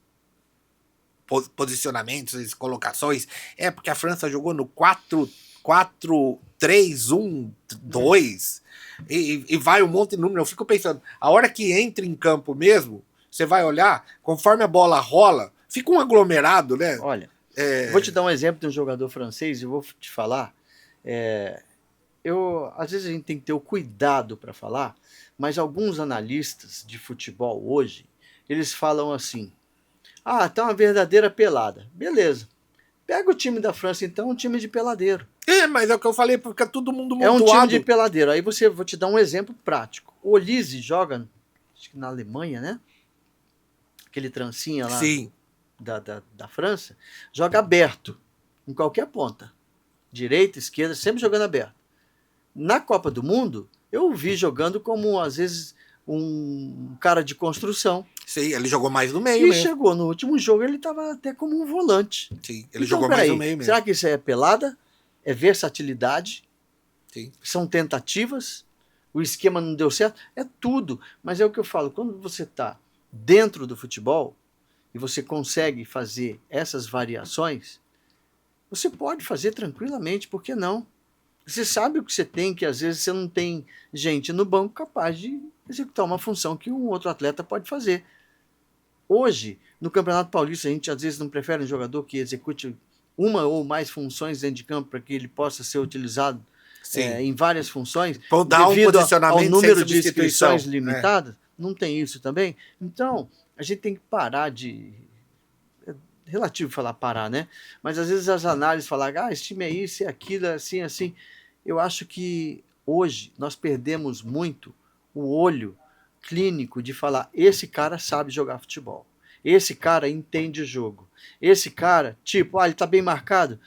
posicionamentos, colocações. É porque a França jogou no 4-3-1-2 e vai um monte de número. Eu fico pensando, a hora que entra em campo mesmo, você vai olhar, conforme a bola rola, fica um aglomerado, né? Olha, vou te dar um exemplo de um jogador francês e vou te falar. Às vezes a gente tem que ter o cuidado para falar, mas alguns analistas de futebol hoje, eles falam assim, tá uma verdadeira pelada. Beleza. Pega o time da França, então, um time de peladeiro. Mas é o que eu falei, porque todo mundo É um time montuado. de peladeiro. Aí vou te dar um exemplo prático. O Olise joga, acho que na Alemanha, né? Aquele trancinha lá Sim. da França, joga aberto, em qualquer ponta. Direita, esquerda, sempre jogando aberto. Na Copa do Mundo, eu o vi jogando como, às vezes, um cara de construção. Sim, ele jogou mais no meio E mesmo. chegou no último jogo, ele estava até como um volante. Sim, ele Então, jogou mais peraí, no meio mesmo. será que isso é pelada? É versatilidade? Sim. São tentativas? O esquema não deu certo? É tudo. Mas é o que eu falo, quando você está dentro do futebol e você consegue fazer essas variações, você pode fazer tranquilamente, por que não? Você sabe o que você tem, que às vezes você não tem gente no banco capaz de executar uma função que um outro atleta pode fazer. Hoje, no Campeonato Paulista, a gente às vezes não prefere um jogador que execute uma ou mais funções dentro de campo para que ele possa ser utilizado em várias funções, Ou dar um devido posicionamento ao número sem de substituição. inscrições limitadas. Não tem isso também? Então, a gente tem que parar de... É relativo falar parar, né? Mas às vezes as análises falam, esse time é isso, é aquilo, é assim, assim. Eu acho que hoje nós perdemos muito o olho clínico de falar, esse cara sabe jogar futebol, esse cara entende o jogo, esse cara, ele tá bem marcado,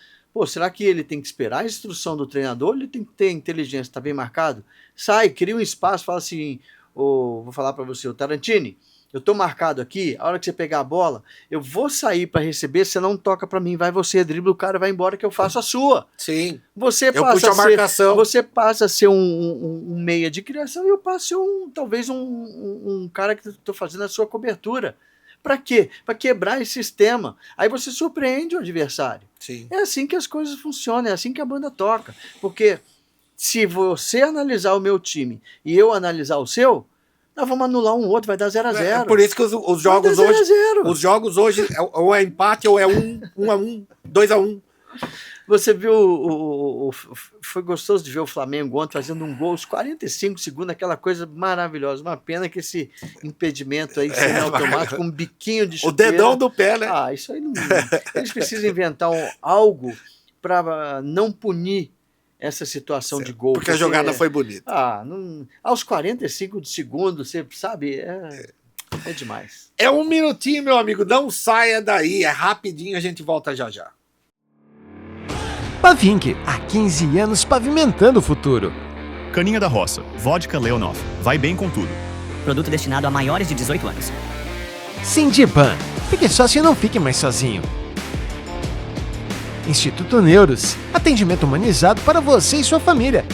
será que ele tem que esperar a instrução do treinador, ele tem que ter inteligência, tá bem marcado? Sai, cria um espaço, fala assim, vou falar para você, o Tarantini, eu tô marcado aqui, a hora que você pegar a bola, eu vou sair para receber, você não toca para mim, vai você, dribla o cara, vai embora que eu faço a sua. Sim. Você Eu puxo a marcação. Você passa a ser um meia de criação e eu passo a ser talvez um cara que estou fazendo a sua cobertura. Para quê? Para quebrar esse sistema. Aí você surpreende o adversário. Sim. É assim que as coisas funcionam, é assim que a banda toca. Porque se você analisar o meu time e eu analisar o seu, nós vamos anular um outro, vai dar 0-0. É por isso que os jogos hoje. Os jogos hoje ou é empate ou é 1-1, 2-1. Você viu, foi gostoso de ver o Flamengo ontem fazendo um gol aos 45 segundos, aquela coisa maravilhosa. Uma pena que esse impedimento aí semi-automático, um biquinho de chuteira. O dedão do pé, né? Isso aí não... Eles precisam inventar algo para não punir essa situação de gol. Porque a jogada foi bonita. Aos 45 de segundo, você sabe, é demais. É um minutinho, meu amigo, não saia daí, é rapidinho, a gente volta já já. Pavink, há 15 anos pavimentando o futuro. Caninha da Roça, vodka Leonov, vai bem com tudo. Produto destinado a maiores de 18 anos. Sindiban, fique sócio e não fique mais sozinho. Instituto Neuros, atendimento humanizado para você e sua família.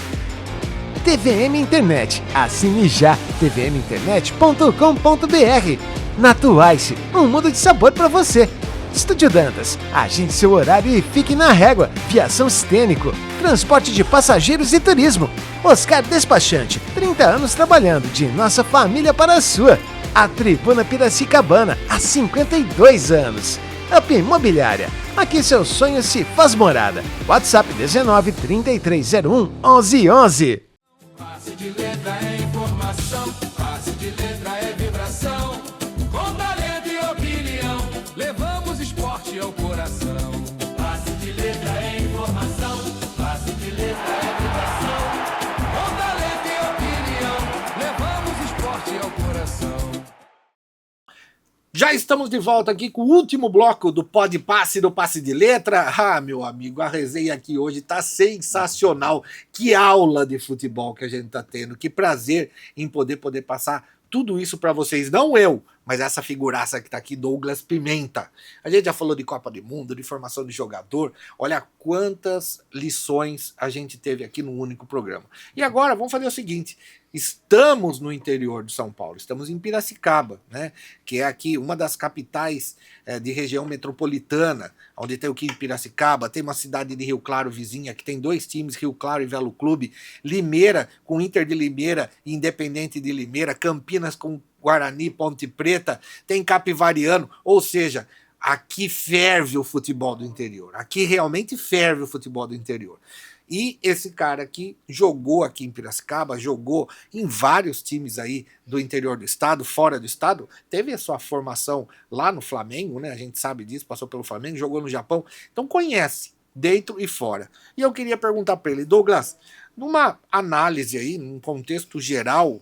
TVM Internet, assine já, tvminternet.com.br. Natuice, um mundo de sabor para você. Estúdio Dantas, agende seu horário e fique na régua. Viação Stênico, transporte de passageiros e turismo. Oscar Despachante, 30 anos trabalhando de nossa família para a sua. A Tribuna Piracicabana, há 52 anos. Up Imobiliária, aqui seu sonho se faz morada. WhatsApp 19 3301 1111. Passe de letra é informação, passe de letra é vibração. Com talento e opinião, levamos esporte ao coração. Passe de letra é informação, passe de letra é vibração. Com talento e opinião, levamos esporte ao coração. Já estamos de volta aqui com o último bloco do Pode Passe, do Passe de Letra. Meu amigo, a resenha aqui hoje tá sensacional. Que aula de futebol que a gente tá tendo. Que prazer em poder passar tudo isso para vocês. Não eu, Mas essa figuraça que tá aqui, Douglas Pimenta. A gente já falou de Copa do Mundo, de formação de jogador. Olha quantas lições a gente teve aqui num único programa. E agora vamos fazer o seguinte: estamos no interior de São Paulo, estamos em Piracicaba, né? Que é aqui uma das capitais de região metropolitana, onde tem o que Piracicaba, tem uma cidade de Rio Claro vizinha, que tem 2 times, Rio Claro e Velo Clube, Limeira com Inter de Limeira e Independente de Limeira, Campinas com Guarani, Ponte Preta, tem Capivariano, ou seja, aqui ferve o futebol do interior, aqui realmente ferve o futebol do interior. E esse cara aqui jogou aqui em Piracicaba, jogou em vários times aí do interior do estado, fora do estado, teve a sua formação lá no Flamengo, né? A gente sabe disso, passou pelo Flamengo, jogou no Japão, então conhece dentro e fora. E eu queria perguntar para ele, Douglas, numa análise aí, num contexto geral,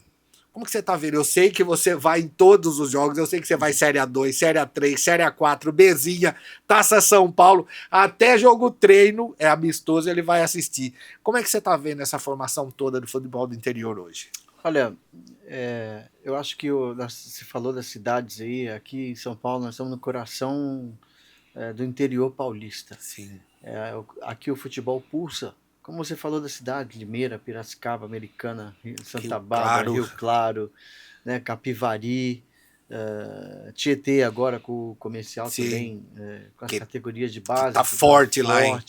como que você tá vendo? Eu sei que você vai em todos os jogos, eu sei que você vai Série A2, Série A3, Série A4, Bezinha, Taça São Paulo, até jogo treino, é amistoso, ele vai assistir. Como é que você tá vendo essa formação toda do futebol do interior hoje? Olha, eu acho que você falou das cidades aí, aqui em São Paulo nós estamos no coração do interior paulista. Sim. Aqui o futebol pulsa. Como você falou da cidade, Limeira, Piracicaba, Americana, Santa Bárbara, Rio Claro, né, Capivari, Tietê agora com o comercial. Sim. Também, com as categorias de base. Tá forte lá, hein?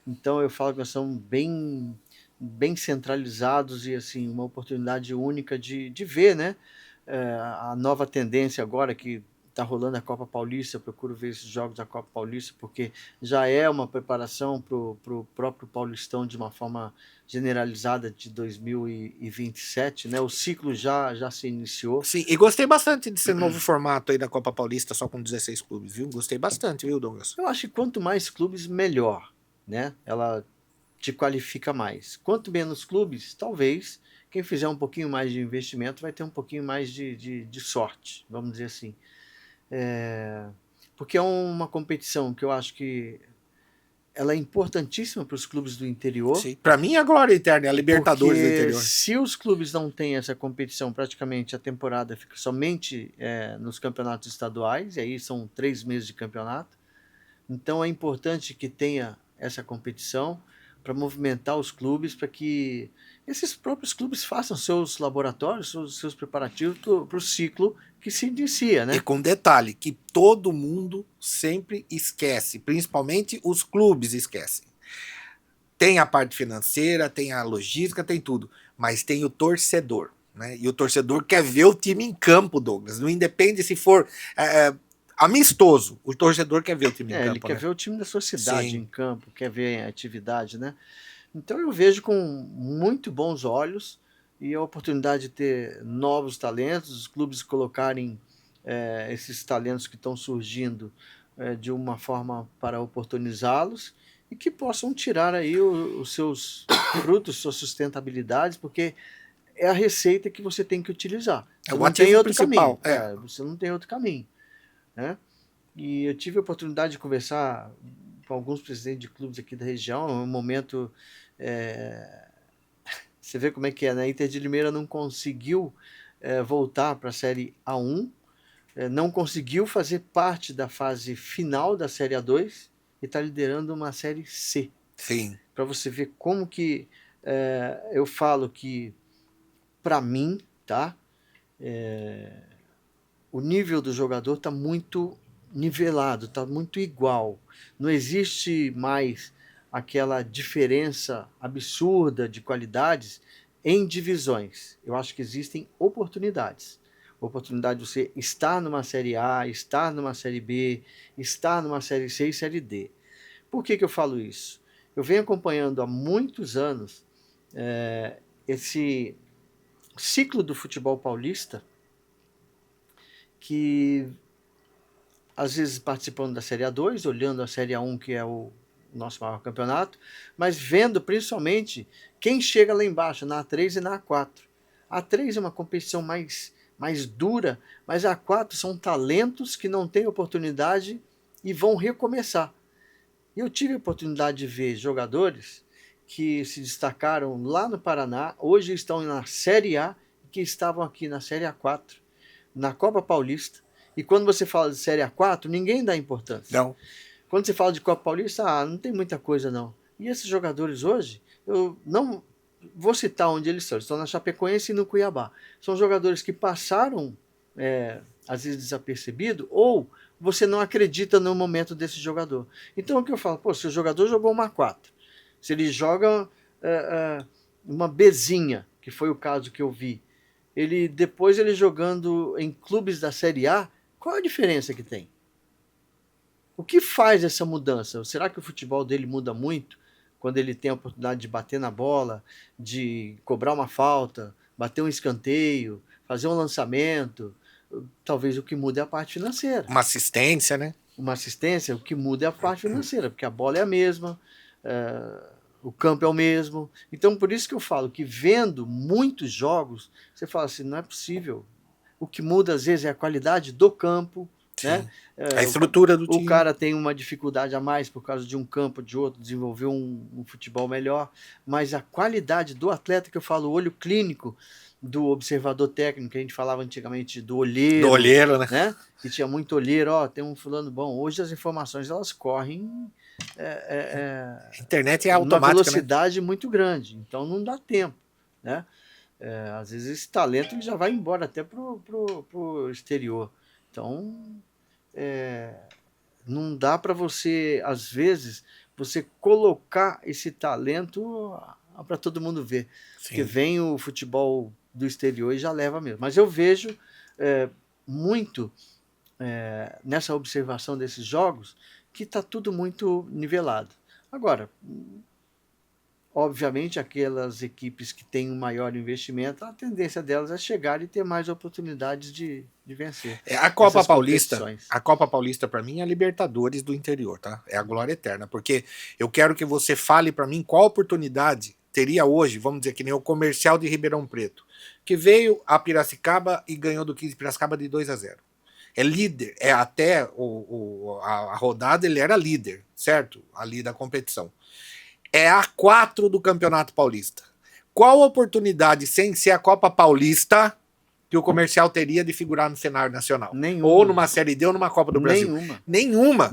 Então eu falo que nós somos bem centralizados e assim, uma oportunidade única de ver, né, a nova tendência agora que está rolando a Copa Paulista. Eu procuro ver esses jogos da Copa Paulista, porque já é uma preparação para o próprio Paulistão de uma forma generalizada de 2027, né? O ciclo já se iniciou. Sim, e gostei bastante desse novo formato aí da Copa Paulista, só com 16 clubes, viu? Gostei bastante, viu, Douglas? Eu acho que quanto mais clubes, melhor, né? Ela te qualifica mais. Quanto menos clubes, talvez quem fizer um pouquinho mais de investimento vai ter um pouquinho mais de sorte, vamos dizer assim. Porque é uma competição que eu acho que ela é importantíssima para os clubes do interior. Para mim é a glória eterna, é a Libertadores do interior. Se os clubes não têm essa competição, praticamente a temporada fica somente nos campeonatos estaduais, e aí são 3 meses de campeonato. Então é importante que tenha essa competição para movimentar os clubes, para que esses próprios clubes façam seus laboratórios, seus preparativos para o ciclo que se inicia, né? E com detalhe, que todo mundo sempre esquece, principalmente os clubes esquecem. Tem a parte financeira, tem a logística, tem tudo, mas tem o torcedor, né? E o torcedor quer ver o time em campo, Douglas, não independe se for amistoso, o torcedor quer ver o time em campo. Ele quer ver o time da sua cidade. Sim. Em campo, quer ver a atividade, né? Então eu vejo com muito bons olhos e a oportunidade de ter novos talentos, os clubes colocarem esses talentos que estão surgindo de uma forma para oportunizá-los e que possam tirar aí os seus frutos, suas sustentabilidades, porque é a receita que você tem que utilizar. Você o não tem outro principal. caminho. Você não tem outro caminho, né? E eu tive a oportunidade de conversar com alguns presidentes de clubes aqui da região, um momento... Você vê como é que é, né? Inter de Limeira não conseguiu voltar para a Série A1, não conseguiu fazer parte da fase final da Série A2 e está liderando uma Série C. Sim. Para você ver como que eu falo que, para mim, tá? O nível do jogador está muito nivelado, está muito igual. Não existe mais aquela diferença absurda de qualidades em divisões. Eu acho que existem oportunidades. Oportunidade de você estar numa Série A, estar numa Série B, estar numa Série C e Série D. Por que eu falo isso? Eu venho acompanhando há muitos anos esse ciclo do futebol paulista, que às vezes participando da Série A2, olhando a Série A1, que é o nosso maior campeonato, mas vendo principalmente quem chega lá embaixo, na A3 e na A4. A A3 é uma competição mais dura, mas a A4 são talentos que não têm oportunidade e vão recomeçar. Eu tive a oportunidade de ver jogadores que se destacaram lá no Paraná, hoje estão na Série A, que estavam aqui na Série A4, na Copa Paulista, E quando você fala de Série A4, ninguém dá importância. Não. Quando você fala de Copa Paulista, não tem muita coisa não. E esses jogadores hoje, eu não vou citar onde eles estão na Chapecoense e no Cuiabá. São jogadores que passaram, às vezes desapercebido, ou você não acredita no momento desse jogador. Então o que eu falo, se o jogador jogou uma 4, se ele joga uma Bzinha, que foi o caso que eu vi, depois ele jogando em clubes da Série A, qual a diferença que tem? O que faz essa mudança? Será que o futebol dele muda muito quando ele tem a oportunidade de bater na bola, de cobrar uma falta, bater um escanteio, fazer um lançamento? Talvez o que muda é a parte financeira. Uma assistência, né? Uma assistência, o que muda é a parte financeira, porque a bola é a mesma, o campo é o mesmo. Então, por isso que eu falo que vendo muitos jogos, você fala assim, não é possível. O que muda, às vezes, é a qualidade do campo, né? A estrutura do time. O cara tem uma dificuldade a mais por causa de um campo, de outro, desenvolveu um futebol melhor, mas a qualidade do atleta, que eu falo, o olho clínico do observador técnico, que a gente falava antigamente do olheiro. Do olheiro, né? Que tinha muito olheiro, tem um fulano bom. Hoje as informações, elas correm a internet é automática, uma velocidade muito grande, então não dá tempo, né? Às vezes esse talento ele já vai embora até pro exterior. Então, não dá para você, às vezes, você colocar esse talento para todo mundo ver. Sim. Porque vem o futebol do exterior e já leva mesmo. Mas eu vejo muito nessa observação desses jogos que está tudo muito nivelado. Agora, obviamente, aquelas equipes que têm um maior investimento, a tendência delas é chegar e ter mais oportunidades de vencer. A Copa Paulista, para mim, é a Libertadores do interior, tá? É a glória eterna, porque eu quero que você fale para mim qual oportunidade teria hoje, vamos dizer que nem o Comercial de Ribeirão Preto, que veio a Piracicaba e ganhou do 15 Piracicaba de 2-0. É líder, até a rodada ele era líder, certo? Ali da competição. É a 4 do Campeonato Paulista. Qual oportunidade, sem ser a Copa Paulista, que o Comercial teria de figurar no cenário nacional? Nenhuma. Ou numa Série D ou numa Copa do Brasil? Nenhuma.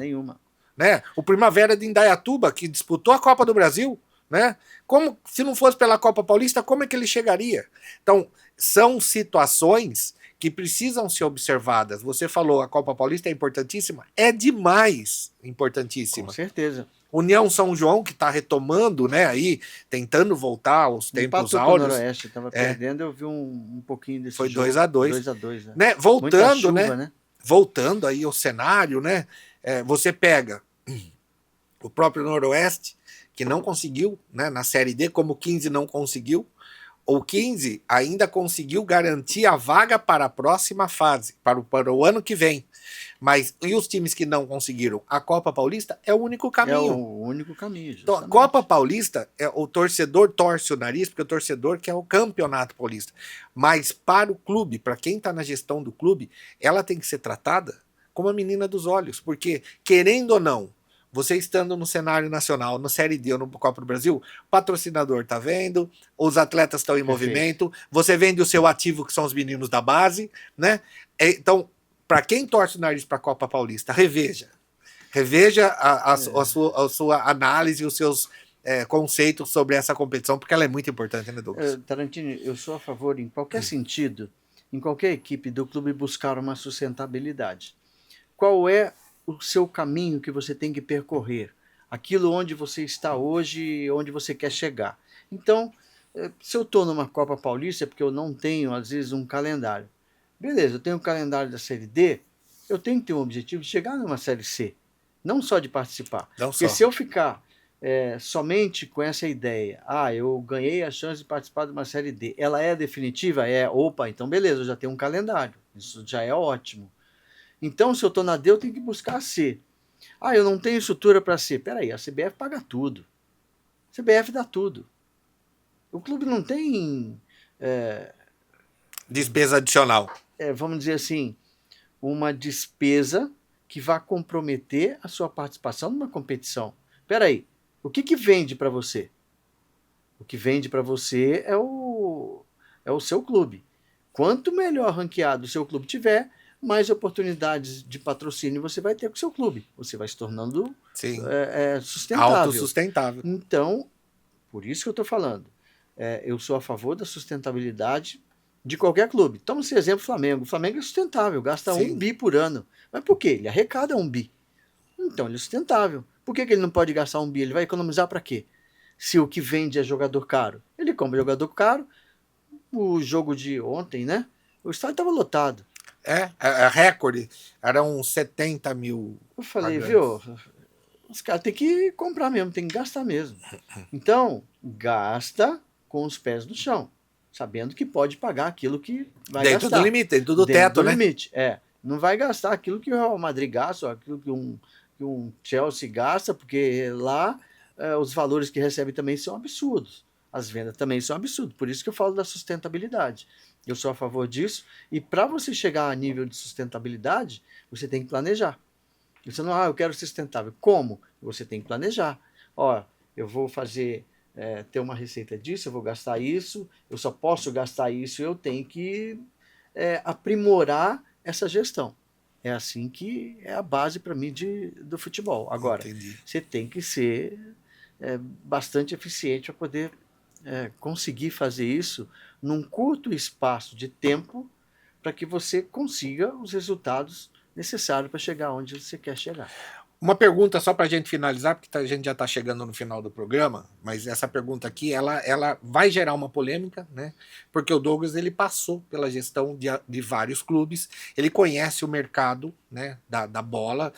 Né? O Primavera de Indaiatuba, que disputou a Copa do Brasil, né? Como, se não fosse pela Copa Paulista, como é que ele chegaria? Então, são situações que precisam ser observadas. Você falou, a Copa Paulista é importantíssima? É demais importantíssima. Com certeza. União São João, que está retomando, né, aí, tentando voltar aos tempos áureos. O Noroeste estava perdendo, eu vi um pouquinho desse jogo. Foi 2-2. 2-2, né? Voltando, chuva, né? Voltando aí ao cenário, né? Você pega o próprio Noroeste, que não conseguiu, né, na Série D, como o 15 não conseguiu. O 15 ainda conseguiu garantir a vaga para a próxima fase, para o ano que vem. Mas e os times que não conseguiram? A Copa Paulista é o único caminho. É o único caminho. Então, a Copa Paulista, o torcedor torce o nariz, porque o torcedor quer o Campeonato Paulista. Mas para o clube, para quem está na gestão do clube, ela tem que ser tratada como a menina dos olhos. Porque, querendo ou não, você estando no cenário nacional, no Série D ou no Copa do Brasil, o patrocinador tá vendo, os atletas estão em movimento, você vende o seu ativo, que são os meninos da base, né? Então, para quem torce o nariz para a Copa Paulista, reveja a sua análise, os seus conceitos sobre essa competição, porque ela é muito importante, né, Douglas? Tarantino, eu sou a favor, em qualquer sentido, em qualquer equipe do clube, buscar uma sustentabilidade. Qual é o seu caminho que você tem que percorrer? Aquilo onde você está hoje, onde você quer chegar. Então, se eu estou numa Copa Paulista, é porque eu não tenho, às vezes, um calendário. Beleza, eu tenho o calendário da Série D, eu tenho que ter um objetivo de chegar numa Série C, não só de participar. Porque se eu ficar somente com essa ideia, eu ganhei a chance de participar de uma Série D, ela é definitiva? Opa, então beleza, eu já tenho um calendário, isso já é ótimo. Então, se eu estou na D, eu tenho que buscar a C. Eu não tenho estrutura para C. Peraí, a CBF paga tudo. A CBF dá tudo. O clube não tem... despesa adicional. Vamos dizer assim, uma despesa que vai comprometer a sua participação numa competição. Peraí, o que vende para você? O que vende para você é o seu clube. Quanto melhor ranqueado o seu clube tiver, mais oportunidades de patrocínio você vai ter com o seu clube. Você vai se tornando Sim. sustentável. Autossustentável. Então, por isso que eu estou falando. Eu sou a favor da sustentabilidade de qualquer clube. Toma esse exemplo, Flamengo. O Flamengo é sustentável, gasta Sim. 1 bi por ano. Mas por quê? Ele arrecada 1 bi. Então ele é sustentável. Por que ele não pode gastar 1 bi? Ele vai economizar para quê? Se o que vende é jogador caro. Ele compra jogador caro. O jogo de ontem, né? O estádio estava lotado. É recorde. Eram 70 mil. Eu falei, pagantes. viu? Os caras têm que comprar mesmo, tem que gastar mesmo. Então, gasta com os pés no chão, sabendo que pode pagar aquilo que vai Dentro gastar. do limite, dentro do Dentro teto, do né? limite, Não vai gastar aquilo que o Real Madrid gasta, ou aquilo que um Chelsea gasta, porque lá os valores que recebe também são absurdos. As vendas também são absurdas. Por isso que eu falo da sustentabilidade. Eu sou a favor disso. E para você chegar a nível de sustentabilidade, você tem que planejar. Você não, eu quero ser sustentável. Como? Você tem que planejar. Ó, eu vou fazer, ter uma receita disso, eu vou gastar isso, eu só posso gastar isso, eu tenho que aprimorar essa gestão. É assim que é a base para mim do futebol. Agora, Entendi. você tem que ser bastante eficiente para poder conseguir fazer isso num curto espaço de tempo para que você consiga os resultados necessários para chegar onde você quer chegar. Uma pergunta só para a gente finalizar, porque a gente já está chegando no final do programa, mas essa pergunta aqui, ela vai gerar uma polêmica, né? Porque o Douglas, ele passou pela gestão de vários clubes, ele conhece o mercado, né, da bola,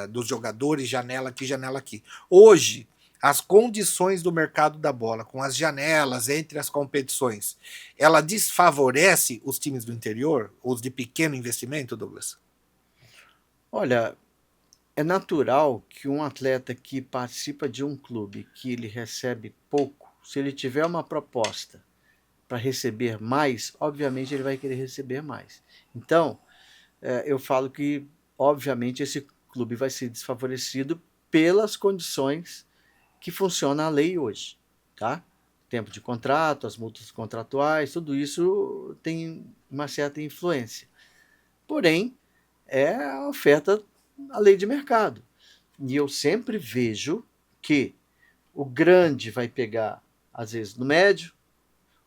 dos jogadores, janela aqui, janela aqui. Hoje, as condições do mercado da bola, com as janelas entre as competições, ela desfavorece os times do interior, os de pequeno investimento, Douglas? Olha, é natural que um atleta que participa de um clube que ele recebe pouco, se ele tiver uma proposta para receber mais, obviamente ele vai querer receber mais. Então, eu falo que, obviamente, esse clube vai ser desfavorecido pelas condições que funciona a lei hoje, tá? Tempo de contrato, as multas contratuais, tudo isso tem uma certa influência. Porém, é a oferta, a lei de mercado. E eu sempre vejo que o grande vai pegar, às vezes, no médio,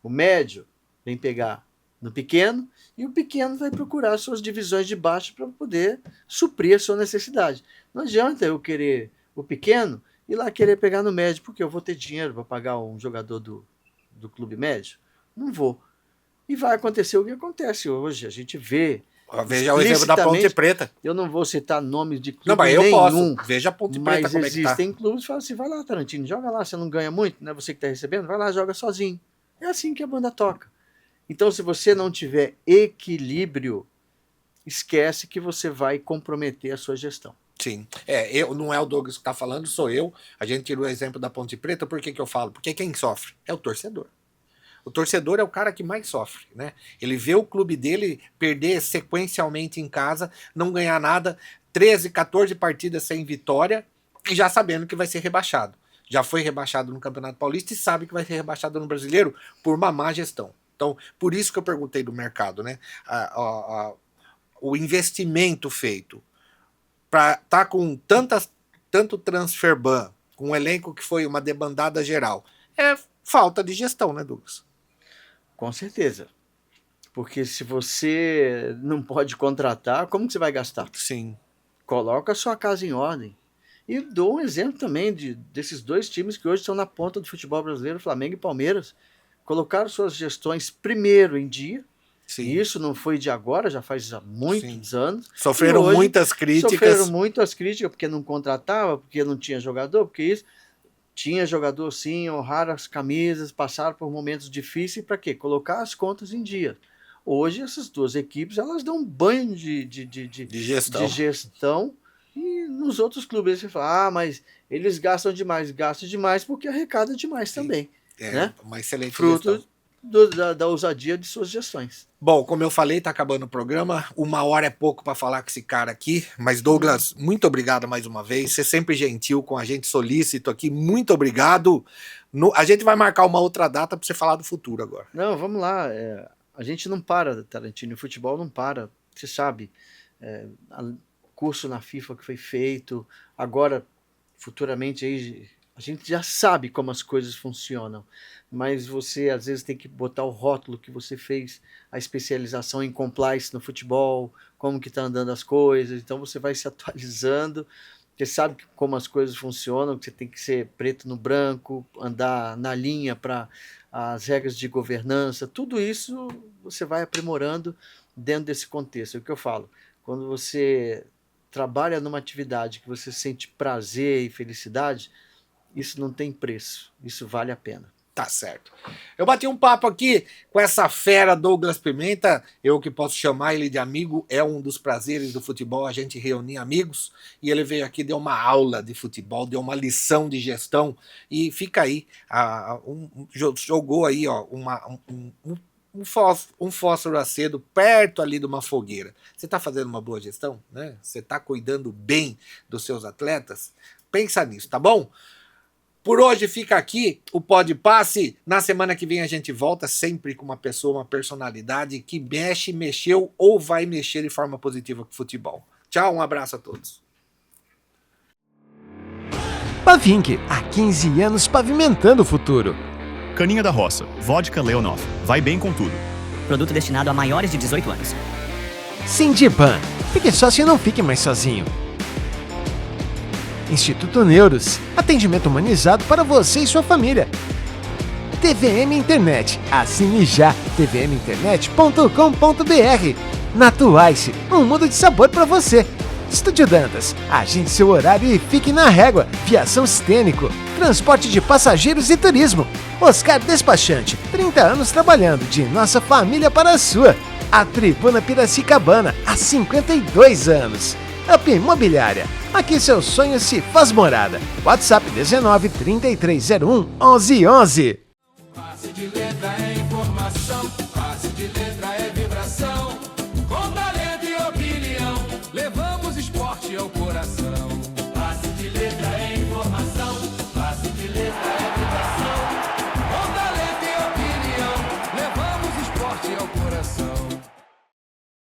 o médio vem pegar no pequeno, e o pequeno vai procurar suas divisões de baixo para poder suprir a sua necessidade. Não adianta eu querer o pequeno e lá querer pegar no médio, porque eu vou ter dinheiro para pagar um jogador do clube médio? Não vou. E vai acontecer o que acontece hoje. A gente vê. Veja o exemplo da Ponte Preta. Eu não vou citar nomes de clube não, mas eu nenhum. posso. Veja a Ponte Preta mas como é que tá. existem clubes que falam assim, vai lá, Tarantino, joga lá, você não ganha muito, não é você que está recebendo, vai lá, joga sozinho. É assim que a banda toca. Então, se você não tiver equilíbrio, esquece que você vai comprometer a sua gestão. Sim. Não é o Douglas que está falando, sou eu. A gente tirou o exemplo da Ponte Preta, por que eu falo? Porque quem sofre é o torcedor. O torcedor é o cara que mais sofre, né? Ele vê o clube dele perder sequencialmente em casa, não ganhar nada, 13, 14 partidas sem vitória, e já sabendo que vai ser rebaixado. Já foi rebaixado no Campeonato Paulista e sabe que vai ser rebaixado no Brasileiro por uma má gestão. Então, por isso que eu perguntei do mercado, né? O investimento feito para estar com tanto transfer ban, com um elenco que foi uma debandada geral, é falta de gestão, né, Douglas? Com certeza. Porque se você não pode contratar, como que você vai gastar? Sim. Coloca a sua casa em ordem. E dou um exemplo também desses dois times que hoje estão na ponta do futebol brasileiro, Flamengo e Palmeiras. Colocaram suas gestões primeiro em dia. Sim. E isso não foi de agora, já faz muitos anos. Sofreram muitas críticas. Sofreram muitas críticas porque não contratava, porque não tinha jogador, porque isso. Tinha jogador sim, honraram as camisas, passaram por momentos difíceis, para quê? Colocar as contas em dia. Hoje essas duas equipes, elas dão um banho de gestão. E nos outros clubes você fala, mas eles gastam demais porque arrecada demais também. Né? Uma excelente fruto gestão. Da ousadia de suas gestões. Bom, como eu falei, tá acabando o programa. 1 hora é pouco para falar com esse cara aqui. Mas, Douglas, muito obrigado mais uma vez. Você é sempre gentil com a gente, solícito aqui. Muito obrigado. A gente vai marcar uma outra data para você falar do futuro agora. Não, vamos lá. A gente não para, Tarantino. O futebol não para. Você sabe. curso na FIFA que foi feito. Agora, futuramente, aí, a gente já sabe como as coisas funcionam, mas você às vezes tem que botar o rótulo que você fez a especialização em compliance no futebol, como que está andando as coisas, então você vai se atualizando, você sabe como as coisas funcionam, que você tem que ser preto no branco, andar na linha para as regras de governança, tudo isso você vai aprimorando dentro desse contexto. É o que eu falo, quando você trabalha numa atividade que você sente prazer e felicidade, isso não tem preço, isso vale a pena. Tá certo. Eu bati um papo aqui com essa fera Douglas Pimenta, eu que posso chamar ele de amigo, é um dos prazeres do futebol, a gente reunir amigos, e ele veio aqui, deu uma aula de futebol, deu uma lição de gestão, e fica aí, jogou aí ó, um fósforo acedo perto ali de uma fogueira. Você está fazendo uma boa gestão, né? Você está cuidando bem dos seus atletas? Pensa nisso, tá bom? Por hoje fica aqui o Pode Passe. Na semana que vem a gente volta sempre com uma pessoa, uma personalidade que mexe, mexeu ou vai mexer de forma positiva com o futebol. Tchau, um abraço a todos. Pavink, há 15 anos pavimentando o futuro. Caninha da Roça, vodka Leonov, vai bem com tudo. Produto destinado a maiores de 18 anos. Sindiban, fique sócio e não fique mais sozinho. Instituto Neuros, atendimento humanizado para você e sua família. TVM Internet, assine já, tvminternet.com.br. Natuice, um mundo de sabor para você. Estúdio Dantas, agende seu horário e fique na régua. Viação Stênico, transporte de passageiros e turismo. Oscar Despachante, 30 anos trabalhando de nossa família para a sua. A Tribuna Piracicabana, há 52 anos. Up Imobiliária, aqui seu sonho se faz morada. WhatsApp 19 3301 1111. Passe de letra é informação, passe de letra é vibração. Com talento e opinião, levamos esporte ao coração. Passe de letra é informação, passe de letra é vibração. Com talento e opinião, levamos esporte ao coração.